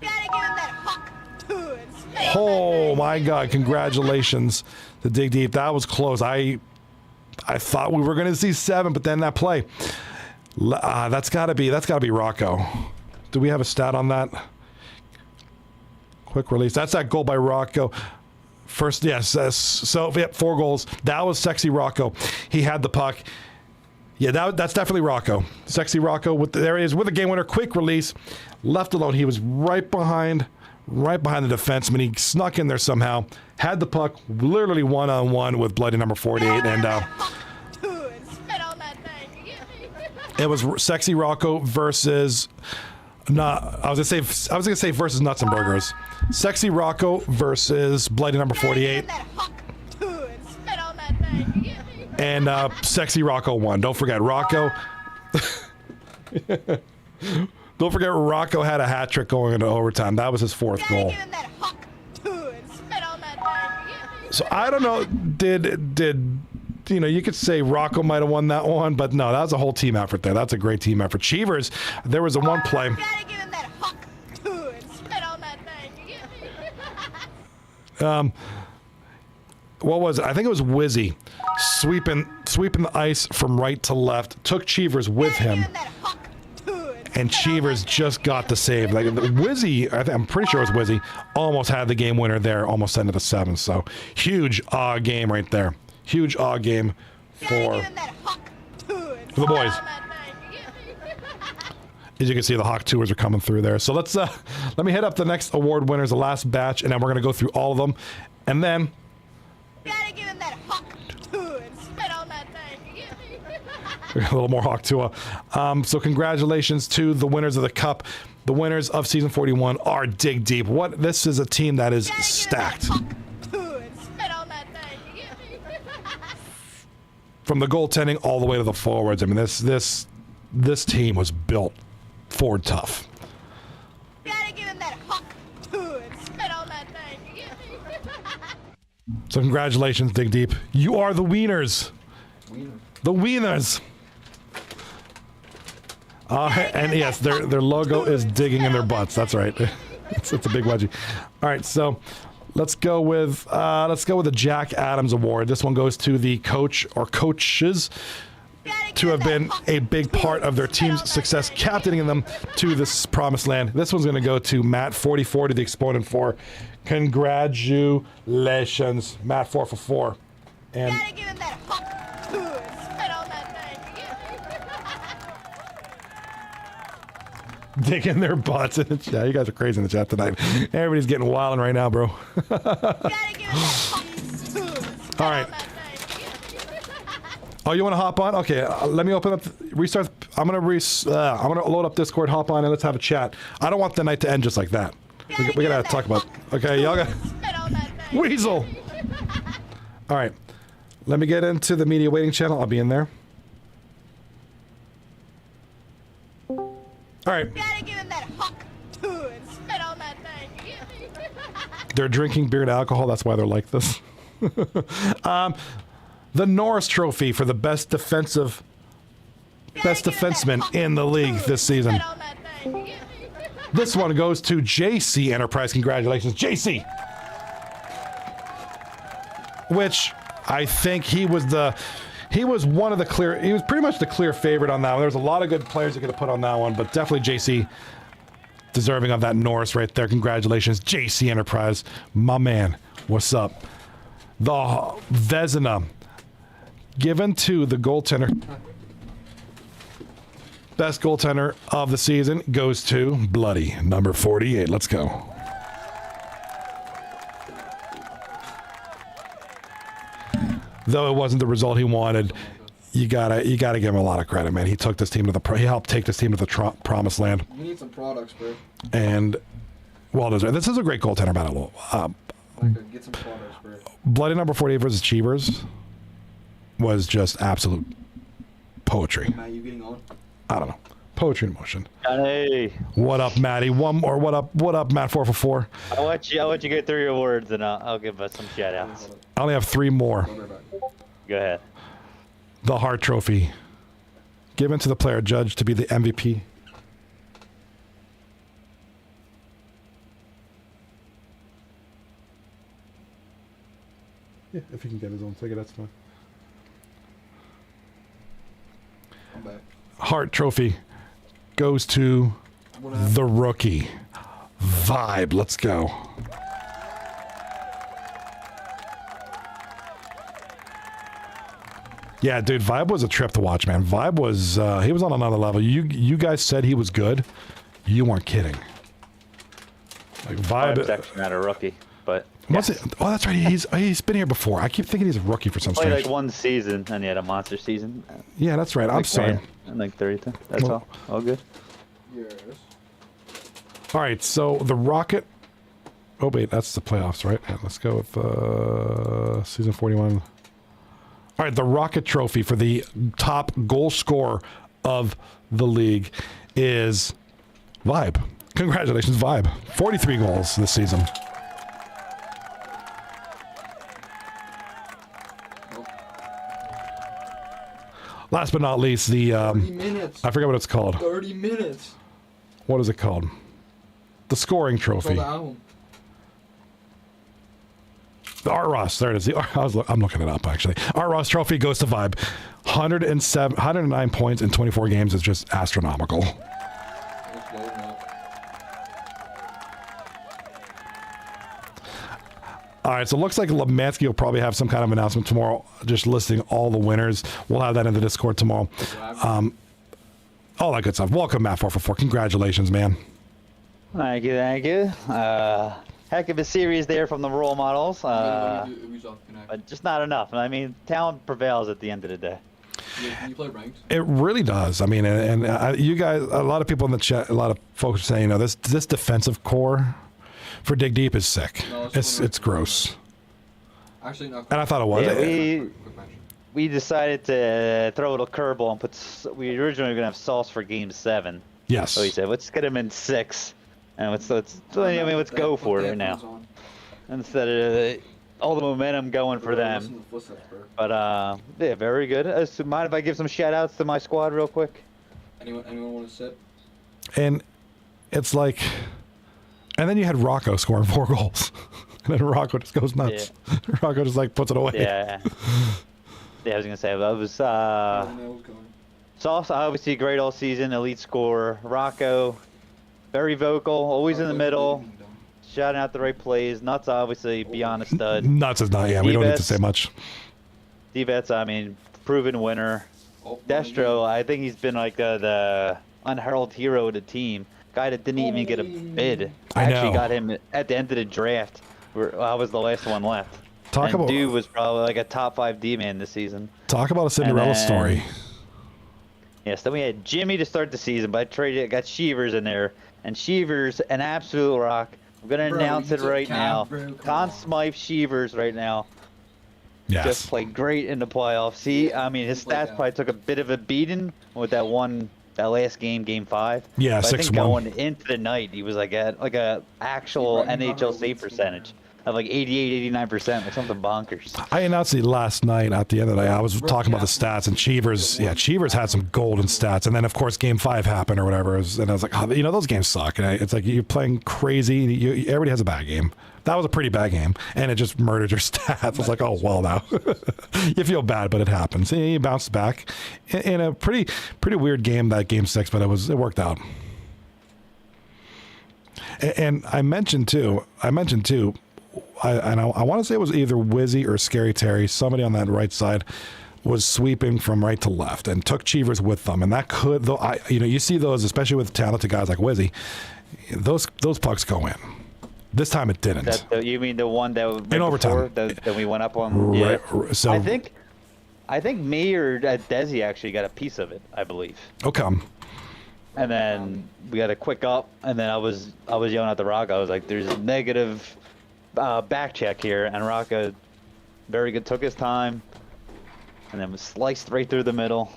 Speaker 5: give him that hawk too and spit
Speaker 2: Oh my God, congratulations to Dig Deep. That was close. I thought we were going to see 7, but then that play. That's gotta be Rocco. Do we have a stat on that? Quick release. That's that goal by Rocco. First, yes. So, yep, 4 goals. That was Sexy Rocco. He had the puck. Yeah, that's definitely Rocco. Sexy Rocco. There he is with a game winner. Quick release. Left alone. He was right behind the defenseman. He snuck in there somehow. Had the puck literally one-on-one with bloody number 48. And it was Sexy Rocco versus... I was gonna say versus Nuts and Burgers. Sexy Rocco versus Bloody number 48. And Sexy Rocco won. Don't forget Rocco. Don't forget Rocco had a hat trick going into overtime. That was his 4th goal. So I don't know. Did you could say Rocco might have won that one, but no, that was a whole team effort there. That's a great team effort. Cheevers, there was a one play. What was it? I think it was Wizzy sweeping the ice from right to left. Took Cheevers with him, and Cheevers just got the save. Like Wizzy, I'm pretty sure it was Wizzy, almost had the game winner there, almost sent it to 7. So huge game right there. Huge game for the boys. As you can see, the Hawk Tours are coming through there. So let me hit up the next award winners, the last batch, and then we're going to go through all of them. And then...
Speaker 5: Gotta give him that Hawk Tua and spit on that thing.
Speaker 2: A little more Hawk Tua. So congratulations to the winners of the Cup. The winners of Season 41 are Dig Deep. This is a team that is stacked. From the goaltending all the way to the forwards. I mean, this team was built forward tough.
Speaker 5: Gotta give him that hawk too and spit on that thing.
Speaker 2: So congratulations, Dig Deep. You are the wieners. The wieners. And yes, their logo is digging in their butts. That's right. It's a big wedgie. All right, so let's go with the Jack Adams Award. This one goes to the coach or coaches to have been a big part of their team's success, captaining them to this promised land. This one's going to go to Matt 44 to the Exponent 4. Congratulations, Matt 4 for 4. And
Speaker 5: Gotta give him that hawk too and spit on that thing.
Speaker 2: digging their butts in the chat. You guys are crazy in the chat tonight. Everybody's getting wilding right now, bro. All right. Oh, you want to hop on? Okay, let me open up, restart. I'm gonna load up Discord, hop on, and let's have a chat. I don't want the night to end just like that. We gotta talk about. Okay, y'all got Weasel. All right, let me get into the media waiting channel. I'll be in there. All All right.
Speaker 5: Gotta give him that hawk too and spit on that thing. You get me?
Speaker 2: They're drinking beer and alcohol. That's why they're like this. The Norris Trophy for the best defenseman in the league this season.
Speaker 5: Spit on that thing. You get me?
Speaker 2: This one goes to JC Enterprise. Congratulations, JC. Which I think he was one of the clear. He was pretty much the clear favorite on that one. There's a lot of good players that could have put on that one, but definitely JC deserving of that Norris right there. Congratulations, JC Enterprise, my man. What's up? The Vezina given to the goaltender. Best goaltender of the season goes to Bloody number 48. Let's go. Though it wasn't the result he wanted, you gotta give him a lot of credit, man. He took this team to he helped take this team to the promised land.
Speaker 3: You need some products, bro.
Speaker 2: And well deserved. This is a great goaltender battle.
Speaker 3: Get some products, bro.
Speaker 2: Bloody number 48 versus Cheevers was just absolute poetry.
Speaker 3: Matt, you getting on?
Speaker 2: I don't know. Poetry in motion.
Speaker 6: Hey,
Speaker 2: What up, Matty? One more. What up, Matt 444?
Speaker 6: I'll let you get through your words, and I'll give us some shout outs.
Speaker 2: I only have 3 more.
Speaker 3: I'll be right back.
Speaker 6: Go ahead.
Speaker 2: The Hart Trophy, given to the player judged to be the MVP. Yeah, if he can get his own ticket, that's fine.
Speaker 3: I'm back.
Speaker 2: Hart Trophy goes to the rookie. Vibe. Let's go. Yeah, dude, Vibe was a trip to watch, man. Vibe was, he was on another level. You guys said he was good. You weren't kidding. Like, Vibe.
Speaker 6: Vibe's actually not a rookie, but
Speaker 2: What's it? Oh, that's right. He's been here before. I keep thinking he's a rookie for some
Speaker 6: played
Speaker 2: strange.
Speaker 6: like one season, and he had a monster season.
Speaker 2: Yeah, that's right. I'm
Speaker 6: Like,
Speaker 2: sorry.
Speaker 6: And like 32. That's
Speaker 2: Well-
Speaker 6: all good.
Speaker 3: Yes.
Speaker 2: All right, so the Rocket. Oh wait, that's the playoffs, right? Yeah, let's go with season 41. All right, the Rocket Trophy for the top goal scorer of the league is Vibe. Congratulations, Vibe. 43 goals this season. Last but not least, the
Speaker 3: 30 minutes.
Speaker 2: I forget what it's called.
Speaker 3: 30 minutes.
Speaker 2: What is it called? The scoring
Speaker 3: Call
Speaker 2: trophy.
Speaker 3: the album.
Speaker 2: The Art Ross, there it is. I'm looking it up actually. Art Ross Trophy goes to Vibe. 109 points in 24 games is just astronomical.
Speaker 3: It's loading up.
Speaker 2: All right, so it looks like Lemansky will probably have some kind of announcement tomorrow, just listing all the winners. We'll have that in the Discord tomorrow. All that good stuff. Welcome, Matt 444. Congratulations, man.
Speaker 6: Thank you, thank you. Heck of a series there from the role models,
Speaker 3: What do you do? Ubisoft Connect.
Speaker 6: but just not enough. I mean, talent prevails at the end of the day.
Speaker 3: You play ranked?
Speaker 2: It really does. I mean, and you guys, a lot of people in the chat, a lot of folks are saying, this defensive core for Dig Deep is sick.
Speaker 3: No,
Speaker 2: It's gross.
Speaker 3: Actually, no.
Speaker 2: And I thought it was.
Speaker 6: Yeah,
Speaker 3: Quick mention.
Speaker 6: we decided to throw a little curveball and we originally were gonna have Sauce for Game 7.
Speaker 2: Yes.
Speaker 6: So we said, let's get him in 6, and let's go for it right now. Instead of all the momentum going for them. But yeah, very good. So mind if I give some shout outs to my squad real quick?
Speaker 3: Anyone want to sit?
Speaker 2: And it's like, and then you had Rocco scoring 4 goals. And then Rocco just goes nuts. Yeah. Rocco just like puts it away.
Speaker 6: Yeah. Yeah, I was gonna say that was Sauce, obviously great all season, elite scorer. Rocco, very vocal, always in the middle, shouting out the right plays. Nuts, obviously beyond a stud.
Speaker 2: Nuts is not. Yeah, we don't need to say much.
Speaker 6: D-Vets, I mean, proven winner. Destro, I think he's been like the unheralded hero of the team. Guy that didn't even get a bid.
Speaker 2: I know.
Speaker 6: Actually got him at the end of the draft. I was the last one left.
Speaker 2: Talk about
Speaker 6: dude was probably like a top 5 D-man this season.
Speaker 2: Talk about a Cinderella story.
Speaker 6: Yes, then we had Jimmy to start the season, but I got Sheevers in there. And Sheevers, an absolute rock. I'm going to announce it right now. Conn Smythe Sheevers right now.
Speaker 2: Yes.
Speaker 6: Just played great in the playoffs. I mean, his stats probably took a bit of a beating with that one that last game, Game 5.
Speaker 2: Yeah,
Speaker 6: But I think
Speaker 2: 6-1.
Speaker 6: going into the night, he was like at like a actual NHL save percentage of like 88, 89%, like something bonkers.
Speaker 2: I announced it last night at the end of the day. I was talking about the stats, and Cheevers had some golden stats. And then, of course, Game 5 happened or whatever. And I was like, oh, those games suck. And it's like you're playing crazy. Everybody has a bad game. That was a pretty bad game, and it just murdered your stats. I was like, oh, well, now. You feel bad, but it happens. And you bounced back in a pretty weird game, that Game 6, but it worked out. And I mentioned, too, I want to say it was either Wizzy or Scary Terry, somebody on that right side was sweeping from right to left and took Cheevers with them. And that could, though, you see those, especially with talented guys like Wizzy, those pucks go in. This time it didn't.
Speaker 6: You mean the one that was
Speaker 2: in overtime
Speaker 6: that we went up on?
Speaker 2: Right,
Speaker 6: yeah.
Speaker 2: so
Speaker 6: I think me or Desi actually got a piece of it, I believe.
Speaker 2: Okay.
Speaker 6: And then we got a quick up, and then I was yelling at the Rock. I was like, "There's a negative back check here," and Rocca, very good, took his time, and then was sliced right through the middle.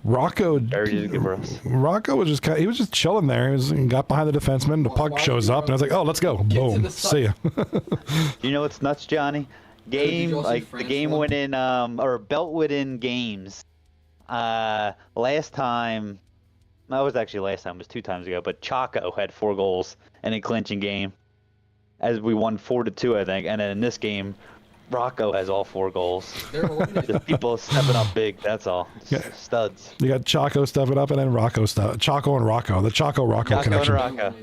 Speaker 2: Rocco was just chilling there. He got behind the defenseman. The puck shows up, and I was like, "Oh, let's go!" Boom, see ya.
Speaker 6: You know what's nuts, Johnny? The game winning or belt winning games. Last time, that was actually last time. It was 2 times ago. But Chaco had 4 goals in a clinching game, as we won 4-2, I think. And then in this game, Rocco has all 4 goals. Just people stepping up big. That's all. Studs.
Speaker 2: You got Chaco stepping up, and then Chaco and Rocco. The Chaco-Rocco connection.
Speaker 6: And Rocco.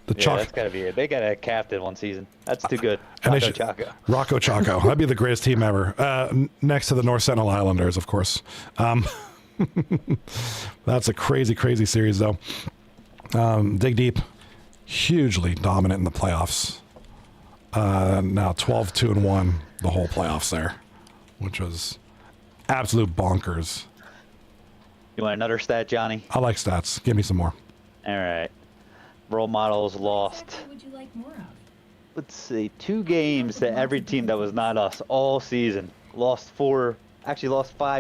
Speaker 6: That's gotta be it. They got a captain one season. That's too good. Chaco.
Speaker 2: Rocco Chaco. That'd be the greatest team ever. Next to the North Sentinel Islanders, of course. That's a crazy series, though. Dig deep. Hugely dominant in the playoffs. Now 12-2-1 the whole playoffs there, which was absolute bonkers.
Speaker 6: You want another stat, Johnny?
Speaker 2: I like stats. Give me some more.
Speaker 6: All right. Role models lost.
Speaker 5: What would you like more of?
Speaker 6: Let's see, 2 games to every team that was not us all season. Lost 5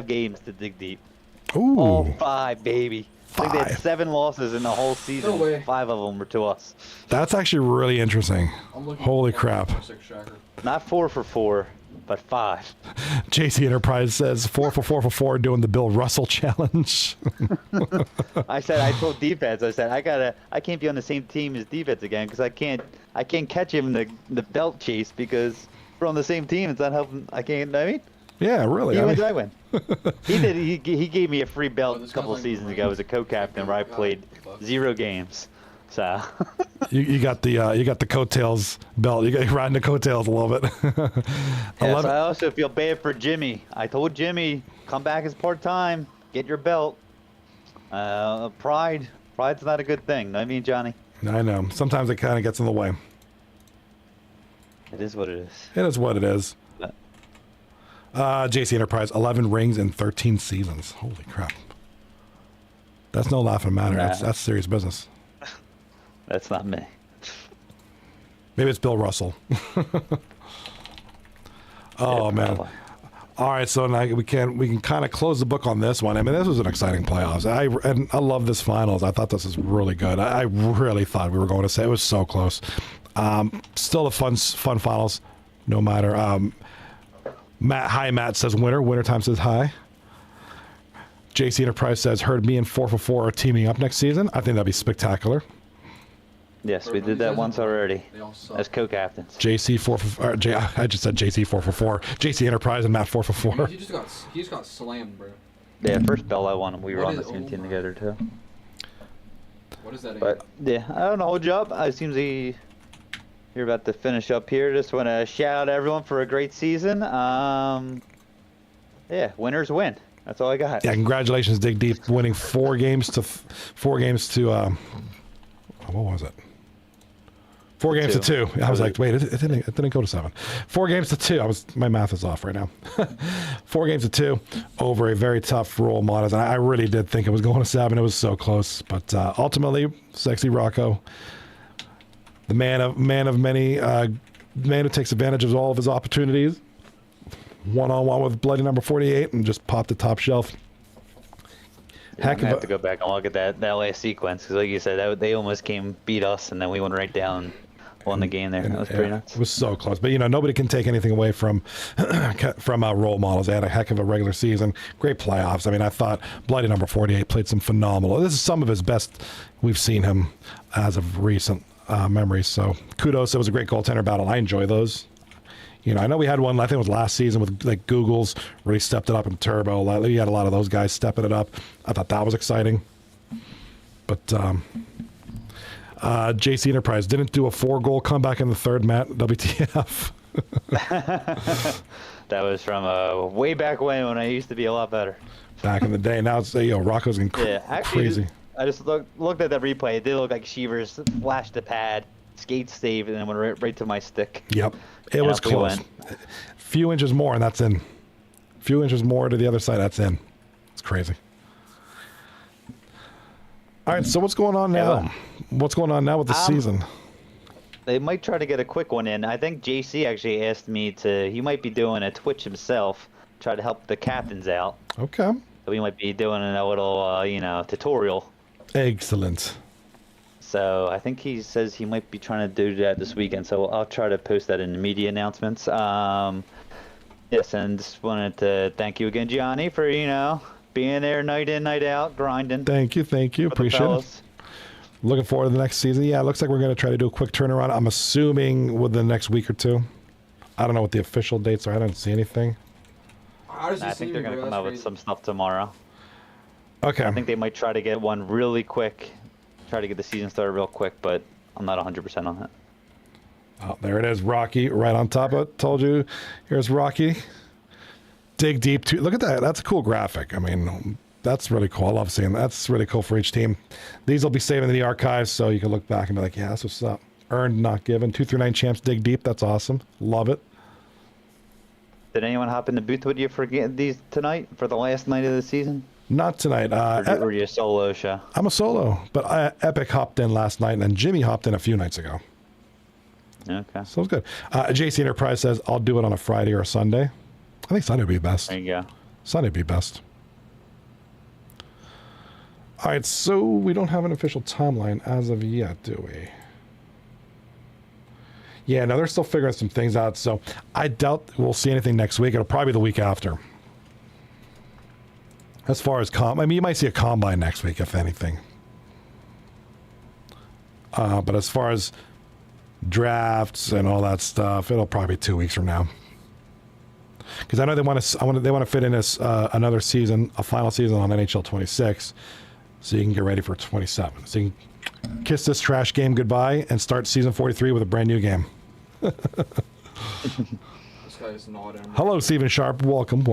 Speaker 6: games to Dig Deep.
Speaker 2: Ooh.
Speaker 6: All 5, baby. I think they had
Speaker 2: 5.
Speaker 6: 7 losses in the whole season.
Speaker 3: No way.
Speaker 6: 5 of them were to us.
Speaker 2: That's actually really interesting. Holy crap.
Speaker 6: Not 4 for 4, but 5.
Speaker 2: JC Enterprise says 4 for 4 doing the Bill Russell challenge.
Speaker 6: I told defense, I can't be on the same team as defense again because I can't catch him in the belt chase because we're on the same team. It's not helping. I can't. I mean.
Speaker 2: Yeah, really.
Speaker 6: He wins, I win. He did. He gave me a free belt a couple of seasons ago as a co-captain where I played 0 games. So
Speaker 2: you got the coattails belt. You're riding the coattails a little bit.
Speaker 6: Yes, I also feel bad for Jimmy. I told Jimmy, come back as part-time, get your belt. Pride's not a good thing. I mean, Johnny.
Speaker 2: I know. Sometimes it kind of gets in the way.
Speaker 6: It is what it is.
Speaker 2: It is what it is. JC Enterprise, 11 rings in 13 seasons. Holy crap. That's no laughing matter.
Speaker 6: Nah.
Speaker 2: That's serious business.
Speaker 6: That's not me.
Speaker 2: Maybe it's Bill Russell. Oh, man. All right, so now we can kind of close the book on this one. I mean, this was an exciting playoffs. I love this finals. I thought this was really good. I really thought we were going to say it was so close. Still a fun finals, no matter. Matt says winner. Winter time says hi. JC Enterprise says heard me and 4 for 4 are teaming up next season. I think that'd be spectacular.
Speaker 6: Yes, we did that once already as co-captains.
Speaker 2: JC 4 for I just said JC 4 for 4. JC Enterprise and Matt 4 for 4.
Speaker 3: He just got slammed, bro.
Speaker 6: Yeah, first belt I won, we were on the same team together too.
Speaker 3: What is that?
Speaker 6: But yeah, I don't know. Whole job. It seems you're about to finish up here. Just want to shout out everyone for a great season. Yeah, winners win. That's all I got.
Speaker 2: Yeah, congratulations, Dig Deep, winning 4 games to what was it? 4 games to 2. I was like, wait, it didn't go to 7. 4 games to 2. My math is off right now. 4 games to 2 over a very tough role models, and I really did think it was going to 7. It was so close, but ultimately, Sexy Rocco, the man of many, man who takes advantage of all of his opportunities, one-on-one with bloody number 48, and just popped the top shelf. Heck
Speaker 6: I
Speaker 2: of
Speaker 6: have
Speaker 2: a,
Speaker 6: to go back and look at that last sequence because, like you said, they almost beat us, and then we went right down, won the game there. That was pretty nuts.
Speaker 2: It was so close. But, nobody can take anything away from role models. They had a heck of a regular season. Great playoffs. I mean, I thought Bloody number 48 played some phenomenal. This is some of his best we've seen him as of recent memories. So kudos. It was a great goaltender battle. I enjoy those. I know we had one, I think it was last season with like Google's where he stepped it up in Turbo. You had a lot of those guys stepping it up. I thought that was exciting. But JC Enterprise didn't do a 4-goal comeback in the third, Matt. WTF.
Speaker 6: That was from way back when I used to be a lot better.
Speaker 2: Back in the day. Now it's, Rocco's getting crazy.
Speaker 6: I just looked at the replay. It did look like Shevers flashed the pad, skate save, and then went right to my stick.
Speaker 2: Yep. It was close. Few inches more, and that's in. Few inches more to the other side, that's in. It's crazy. All right, so what's going on now?
Speaker 6: Yeah.
Speaker 2: What's going on now with the season?
Speaker 6: They might try to get a quick one in. I think JC actually asked me he might be doing a Twitch himself, try to help the captains out.
Speaker 2: Okay.
Speaker 6: So we might be doing a little, tutorial.
Speaker 2: Excellent.
Speaker 6: So I think he says he might be trying to do that this weekend. So I'll try to post that in the media announcements. Yes, and just wanted to thank you again, Johnny, for being there night in, night out, grinding.
Speaker 2: Thank you. Appreciate it. Looking forward to the next season. Yeah, it looks like we're going to try to do a quick turnaround. I'm assuming within the next week or two. I don't know what the official dates are. I don't see anything.
Speaker 6: I think they're going to come out with some stuff tomorrow.
Speaker 2: Okay.
Speaker 6: I think they might try to get one really quick. Try to get the season started real quick, but I'm not 100% on that.
Speaker 2: Oh, there it is, Rocky, right on top of it. Told you. Here's Rocky. Dig deep. Too. Look at that. That's a cool graphic. I mean, that's really cool. I love seeing that. That's really cool for each team. These will be saved in the archives, so you can look back and be like, yeah, that's what's up. Earned, not given. 2 through 9 champs dig deep. That's awesome. Love it.
Speaker 6: Did anyone hop in the booth with you for these tonight, for the last night of the season?
Speaker 2: Not tonight.
Speaker 6: Or were you a solo show?
Speaker 2: I'm a solo, but Epic hopped in last night, and then Jimmy hopped in a few nights ago.
Speaker 6: Okay.
Speaker 2: So it's good. JC Enterprise says, I'll do it on a Friday or a Sunday. I think Sunday would be best.
Speaker 6: There you go.
Speaker 2: Sunday would be best. All right, so we don't have an official timeline as of yet, do we? Yeah, no, they're still figuring some things out, so I doubt we'll see anything next week. It'll probably be the week after. As far as you might see a combine next week, if anything. But as far as drafts and all that stuff, it'll probably be 2 weeks from now. Because I know they want to fit in another season, a final season on NHL 26, so you can get ready for 27. So you can kiss this trash game goodbye and start season 43 with a brand new game.
Speaker 3: This guy's not in.
Speaker 2: Hello, Steven Sharp. Welcome.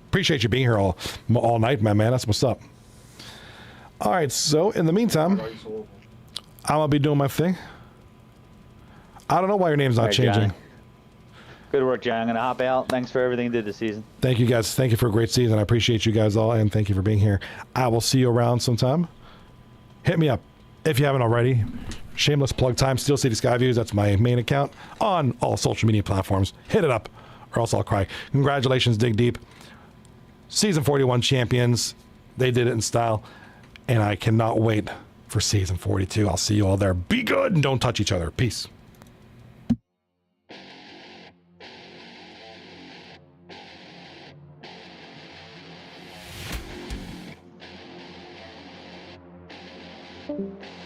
Speaker 2: Appreciate you being here all night, my man. That's what's up. All right, so in the meantime, I'm going to be doing my thing. I don't know why your name's not changing.
Speaker 6: Johnny. Good work, John. I'm going to hop out. Thanks for everything you did this season.
Speaker 2: Thank you, guys. Thank you for a great season. I appreciate you guys all, and thank you for being here. I will see you around sometime. Hit me up if you haven't already. Shameless plug time. Steel City Skyviews. That's my main account on all social media platforms. Hit it up, or else I'll cry. Congratulations, Dig Deep. Season 41 champions. They did it in style, and I cannot wait for season 42. I'll see you all there. Be good and don't touch each other. Peace.
Speaker 5: Thank you.